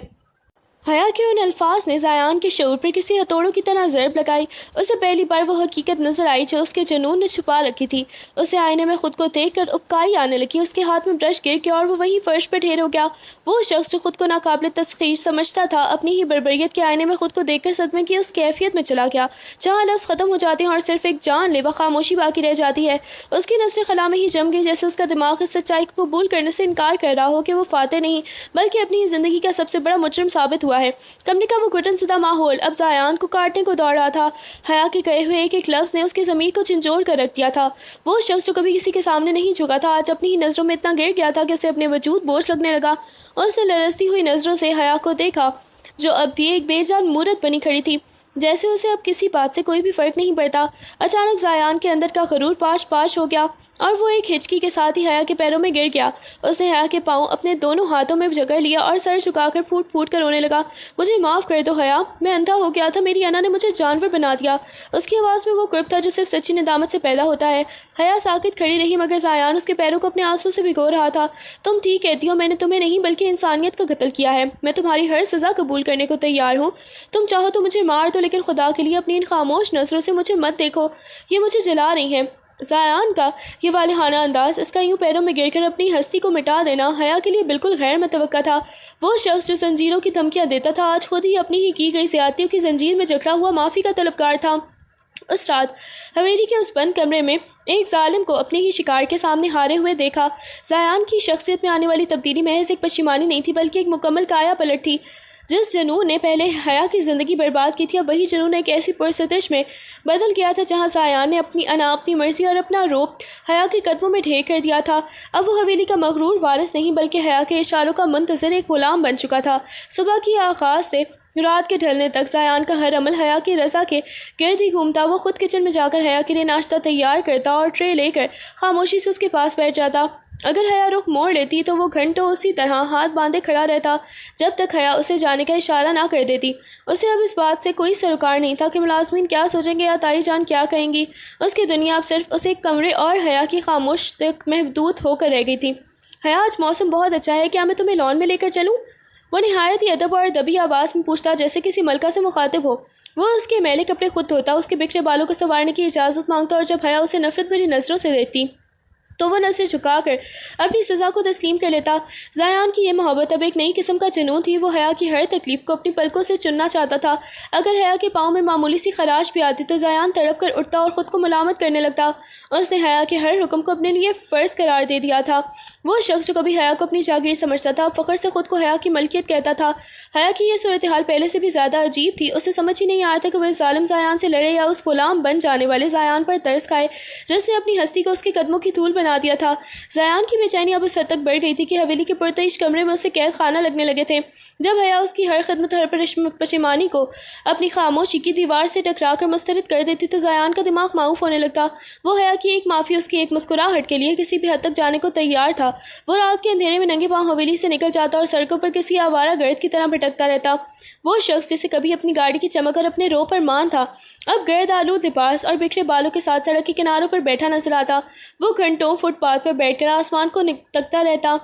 حیا کے ان الفاظ نے زیان کے شعور پر کسی ہتھوڑوں کی طرح ضرب لگائی۔ اسے پہلی بار وہ حقیقت نظر آئی جو اس کے جنون نے چھپا رکھی تھی۔ اسے آئینے میں خود کو دیکھ کر اکائی آنے لگی۔ اس کے ہاتھ میں برش گر گیا اور وہ وہیں فرش پر ڈھیر ہو گیا۔ وہ شخص جو خود کو ناقابل تسخیر سمجھتا تھا، اپنی ہی بربریت کے آئینے میں خود کو دیکھ کر صدمے کی اس کیفیت میں چلا گیا جہاں لفظ ختم ہو جاتے ہیں اور صرف ایک جان لیوا خاموشی باقی رہ جاتی ہے۔ اس کی نظریں خلا میں ہی جم گئی، جیسے اس کا دماغ اس سچائی کو قبول کرنے سے انکار کر رہا ہو کہ وہ فاتح نہیں بلکہ اپنی ہی زندگی کا سب سے بڑا مجرم ثابت ہوا ہے۔ کمرے کا وہ گھٹن زدہ ماحول اب زیان کو کاٹنے کو دوڑ رہا تھا۔ حیا کے کہے ہوئے ایک ایک لفظ نے اس کی ضمیر کو جھنجھوڑ کر رکھ دیا تھا۔ وہ شخص جو کبھی کسی کے سامنے نہیں جھکا تھا، آج اپنی ہی نظروں میں اتنا گر گیا تھا کہ اسے اپنے وجود بوجھ لگنے لگا۔ اس نے لرزتی ہوئی نظروں سے حیا کو دیکھا جو اب بھی ایک بے جان مورت بنی کھڑی تھی، جیسے اسے اب کسی بات سے کوئی بھی فرق نہیں پڑتا۔ اچانک زیان کے اندر کا غرور پاش پاش ہو گیا اور وہ ایک ہچکی کے ساتھ ہی حیا کے پیروں میں گر گیا۔ اس نے حیا کے پاؤں اپنے دونوں ہاتھوں میں جکڑ لیا اور سر جھکا کر پھوٹ پھوٹ کر رونے لگا۔ مجھے معاف کر دو حیا، میں اندھا ہو گیا تھا، میری انا نے مجھے جانور بنا دیا۔ اس کی آواز میں وہ قرب تھا جو صرف سچی ندامت سے پیدا ہوتا ہے۔ حیا ساکت کھڑی رہی مگر زیان اس کے پیروں کو اپنے آنسوں سے بھگو رہا تھا۔ تم ٹھیک کہتی ہو، میں نے تمہیں نہیں بلکہ انسانیت کا قتل کیا ہے۔ میں تمہاری ہر سزا قبول کرنے کو تیار ہوں۔ تم چاہو تو مجھے مار دو، لیکن خدا کے لیے اپنی ان خاموش نظروں سے مجھے مت دیکھو، یہ مجھے جلا رہی ہیں۔ زیان کا یہ والہانہ انداز، اس کا یوں پیروں میں گر کر اپنی ہستی کو مٹا دینا حیا کے لیے بالکل غیر متوقع تھا۔ وہ شخص جو زنجیروں کی دھمکیاں دیتا تھا، آج خود ہی اپنی ہی کی گئی زیادتیوں کی زنجیر میں جکڑا ہوا معافی کا طلبگار تھا۔ اس رات حویلی کے اس بند کمرے میں ایک ظالم کو اپنے ہی شکار کے سامنے ہارے ہوئے دیکھا۔ زیان کی شخصیت میں آنے والی تبدیلی محض ایک پشیمانی نہیں تھی بلکہ ایک مکمل کایا پلٹ تھی۔ جس جنون نے پہلے حیا کی زندگی برباد کی تھی، اب وہی جنون ایک ایسی پرستش میں بدل گیا تھا جہاں زیان نے اپنی انا، اپنی مرضی اور اپنا روب حیا کے قدموں میں ڈھیر کر دیا تھا۔ اب وہ حویلی کا مغرور وارث نہیں بلکہ حیا کے اشاروں کا منتظر ایک غلام بن چکا تھا۔ صبح کی آغاز سے رات کے ڈھلنے تک زیان کا ہر عمل حیا کی رضا کے گرد ہی گھومتا۔ وہ خود کچن میں جا کر حیا کے لیے ناشتہ تیار کرتا اور ٹرے لے کر خاموشی سے اس کے پاس بیٹھ جاتا۔ اگر حیا رخ موڑ لیتی تو وہ گھنٹوں اسی طرح ہاتھ باندھے کھڑا رہتا جب تک حیا اسے جانے کا اشارہ نہ کر دیتی۔ اسے اب اس بات سے کوئی سروکار نہیں تھا کہ ملازمین کیا سوچیں گے یا تائی جان کیا کہیں گی۔ اس کی دنیا اب صرف اس ایک کمرے اور حیا کی خاموش تک محدود ہو کر رہ گئی تھی۔ حیا، آج موسم بہت اچھا ہے، کیا میں تمہیں لان میں لے کر چلوں؟ وہ نہایت ہی ادب اور دبی آواز میں پوچھتا جیسے کسی ملکہ سے مخاطب ہو۔ وہ اس کے میلے کپڑے خود دھوتا، اس کے بکھرے بالوں کو سنوارنے کی اجازت مانگتا اور جب حیا اسے نفرت بھری نظروں سے دیکھتی تو وہ نظریں جھکا کر اپنی سزا کو تسلیم کر لیتا۔ زیان کی یہ محبت اب ایک نئی قسم کا جنون تھی۔ وہ حیا کی ہر تکلیف کو اپنی پلکوں سے چننا چاہتا تھا۔ اگر حیا کے پاؤں میں معمولی سی خراش بھی آتی تو زیان تڑپ کر اٹھتا اور خود کو ملامت کرنے لگتا۔ اس نے حیا کے ہر حکم کو اپنے لیے فرض قرار دے دیا تھا۔ وہ شخص جو کبھی حیا کو اپنی جاگیر سمجھتا تھا، اب فخر سے خود کو حیا کی ملکیت کہتا تھا۔ حیا کی یہ صورتحال پہلے سے بھی زیادہ عجیب تھی۔ اسے سمجھ ہی نہیں آیا تھا کہ وہ اس ظالم زیان سے لڑے یا اس غلام بن جانے والے زیان پر ترس کھائے جس نے اپنی ہستی کو اس کے قدموں کی دھول بنا دیا تھا۔ زیان کی بے چینی اب اس حد تک بڑھ گئی تھی کہ حویلی کے پرتعیش کمرے میں اسے قید خانہ لگنے لگے تھے۔ جب حیا اس کی ہر خدمت، ہر پشیمانی کو اپنی خاموشی کی دیوار سے ٹکرا کر مسترد کر دیتی تو زیان کا دماغ معوف ہونے لگتا۔ وہ حیا کی ایک معافی، اس کی ایک مسکراہٹ کے لیے کسی بھی حد تک جانے کو تیار تھا۔ وہ رات کے اندھیرے میں ننگے پاؤں حویلی سے نکل جاتا اور سڑکوں پر کسی آوارہ گرد کی طرح بھٹکتا رہتا۔ وہ شخص جسے کبھی اپنی گاڑی کی چمک اور اپنے رو پر مان تھا، اب گرد آلود لباس اور بکھرے بالوں کے ساتھ سڑک کے کناروں پر بیٹھا نظر آتا۔ وہ گھنٹوں فٹ پاتھ پر بیٹھ کر آسمان کو تکتا رہتا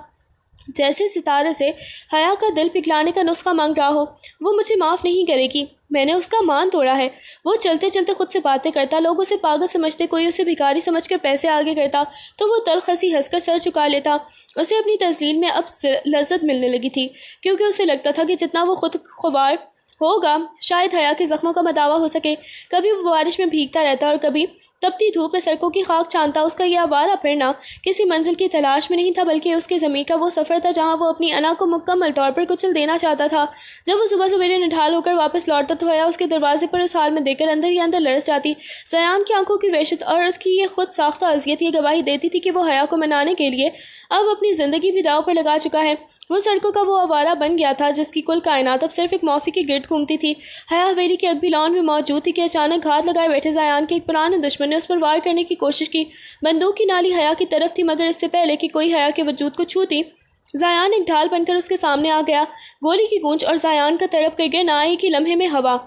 جیسے ستارے سے حیا کا دل پگھلانے کا نسخہ مانگ رہا ہو۔ وہ مجھے معاف نہیں کرے گی، میں نے اس کا مان توڑا ہے۔ وہ چلتے چلتے خود سے باتیں کرتا، لوگ اسے پاگل سمجھتے، کوئی اسے بھکاری سمجھ کر پیسے آگے کرتا تو وہ تلخ ہنسی ہنس کر سر جھکا لیتا۔ اسے اپنی تذلیل میں اب لذت ملنے لگی تھی کیونکہ اسے لگتا تھا کہ جتنا وہ خود خوار ہوگا شاید حیا کے زخموں کا مداوا ہو سکے۔ کبھی وہ بارش میں بھیگتا رہتا اور کبھی تپتی دھوپ میں سڑکوں کی خاک چھانتا۔ اس کا یہ آوارہ پھرنا کسی منزل کی تلاش میں نہیں تھا بلکہ اس کے ضمیر کا وہ سفر تھا جہاں وہ اپنی انا کو مکمل طور پر کچل دینا چاہتا تھا۔ جب وہ صبح سویرے نڈھال ہو کر واپس لوٹتا تو حیا اس کے دروازے پر اس حال میں دیکھ کر اندر ہی اندر لرز جاتی۔ زیان کی آنکھوں کی وحشت اور اس کی یہ خود ساختہ اذیت یہ گواہی دیتی تھی کہ وہ حیا کو منانے کے لیے اب اپنی زندگی بھی داؤ پر لگا چکا ہے۔ وہ سڑکوں کا وہ آوارہ بن گیا تھا جس کی کل کائنات اب صرف ایک معافی کے گرد گھومتی تھی۔ حیا حویلی کے اگبی لان میں موجود تھی کہ اچانک گھات لگائے بیٹھے زیان کے ایک پرانے دشمن نے اس پر وار کرنے کی کوشش کی۔ بندوق کی نالی حیا کی طرف تھی مگر اس سے پہلے کہ کوئی حیا کے وجود کو چھوتی زیان ایک ڈھال بن کر اس کے سامنے آ گیا۔ گولی کی گونج اور زیان کا تڑپ کر گرنا ایک ہی لمحے میں ہوا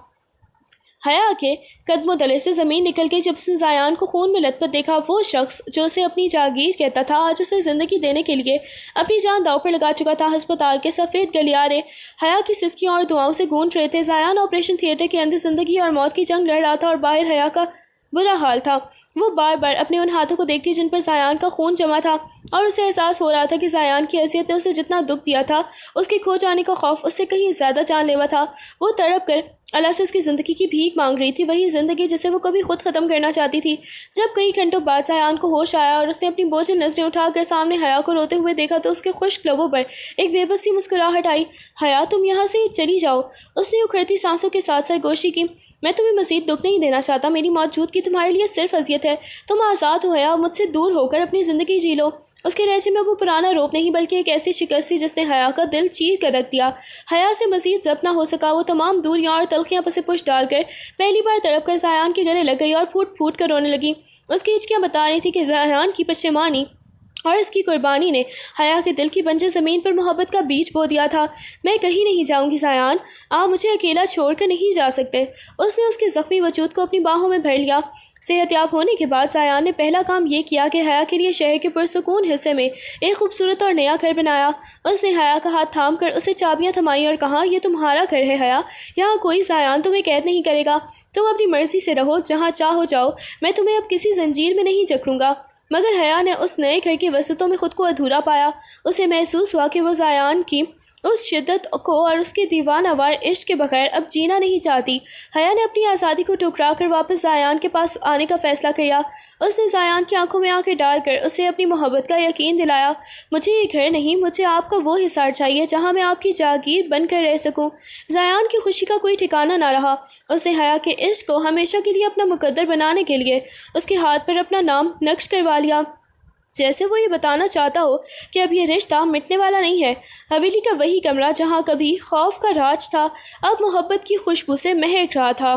حیا کے قدموں تلے سے زمین نکل گئی جب اس نے زیان کو خون میں لت پت دیکھا۔ وہ شخص جو اسے اپنی جاگیر کہتا تھا آج اسے زندگی دینے کے لیے اپنی جان داؤ پر لگا چکا تھا۔ ہسپتال کے سفید گلیارے حیا کی سسکیوں اور دعاؤں سے گونج رہے تھے۔ زیان آپریشن تھیٹر کے اندر زندگی اور موت کی جنگ لڑ رہا تھا اور باہر حیا کا برا حال تھا۔ وہ بار بار اپنے ان ہاتھوں کو دیکھتی جن پر زیان کا خون جمع تھا اور اسے احساس ہو رہا تھا کہ زیان کی اذیت نے اسے جتنا دکھ دیا تھا اس کے کھو جانے کا خوف اس سے کہیں زیادہ جان لیوا تھا۔ وہ تڑپ کر اللہ سے اس کی زندگی کی بھیک مانگ رہی تھی، وہی زندگی جسے وہ کبھی خود ختم کرنا چاہتی تھی۔ جب کئی گھنٹوں بعد زیان کو ہوش آیا اور اس نے اپنی بوجھل نظریں اٹھا کر سامنے حیا کو روتے ہوئے دیکھا تو اس کے خشک لبوں پر ایک بے بس سی مسکراہٹ آئی۔ حیا تم یہاں سے چلی جاؤ، اس نے اکھڑتی سانسوں کے ساتھ سرگوشی کی۔ میں تمہیں مزید دکھ نہیں دینا چاہتا، میری موجودگی تمہارے لیے صرف اذیت ہے۔ تم آزاد ہو حیا، مجھ سے دور ہو کر اپنی زندگی جی لو۔ اس کے لہجے میں وہ پرانا روپ نہیں بلکہ ایک ایسی شکست تھی جس نے حیا کا دل چیر کر رکھ دیا۔ حیا سے مزید ضبط نہ ہو سکا، وہ تمام دوریاں اور تلخیاں پس پش ڈال کر پہلی بار تڑپ کر زیان کے گلے لگ گئی اور پھوٹ پھوٹ کر رونے لگی۔ اس کی ہچکیاں بتا رہی تھی کہ زیان کی پشیمانی اور اس کی قربانی نے حیا کے دل کی بنجر زمین پر محبت کا بیج بو دیا تھا۔ میں کہیں نہیں جاؤں گی زیان، آپ مجھے اکیلا چھوڑ کر نہیں جا سکتے۔ اس نے اس کے زخمی وجود کو اپنی باہوں میں بھر لیا۔ صحت یاب ہونے کے بعد زیان نے پہلا کام یہ کیا کہ حیا کے لیے شہر کے پرسکون حصے میں ایک خوبصورت اور نیا گھر بنایا۔ اس نے حیا کا ہاتھ تھام کر اسے چابیاں تھمائیں اور کہا، یہ تمہارا گھر ہے حیا، یہاں کوئی زیان تمہیں قید نہیں کرے گا، تم اپنی مرضی سے رہو، جہاں چاہو جاؤ، میں تمہیں اب کسی زنجیر میں نہیں جکڑوں گا۔ مگر حیا نے اس نئے گھر کی وسعتوں میں خود کو ادھورا پایا۔ اسے محسوس ہوا کہ وہ زیان کی اس شدت کو اور اس کے دیوانہ وار عشق کے بغیر اب جینا نہیں چاہتی۔ حیا نے اپنی آزادی کو ٹھکرا کر واپس زیان کے پاس آنے کا فیصلہ کیا۔ اس نے زیان کی آنکھوں میں آنکھیں ڈال کر اسے اپنی محبت کا یقین دلایا۔ مجھے یہ گھر نہیں، مجھے آپ کا وہ حصار چاہیے جہاں میں آپ کی جاگیر بن کر رہ سکوں۔ زیان کی خوشی کا کوئی ٹھکانہ نہ رہا۔ اس نے حیا کے عشق کو ہمیشہ کے لیے اپنا مقدر بنانے کے لیے اس کے ہاتھ پر اپنا نام نقش کروا لیا، جیسے وہ یہ بتانا چاہتا ہو کہ اب یہ رشتہ مٹنے والا نہیں ہے۔ حویلی کا وہی کمرہ جہاں کبھی خوف کا راج تھا اب محبت کی خوشبو سے مہک رہا تھا۔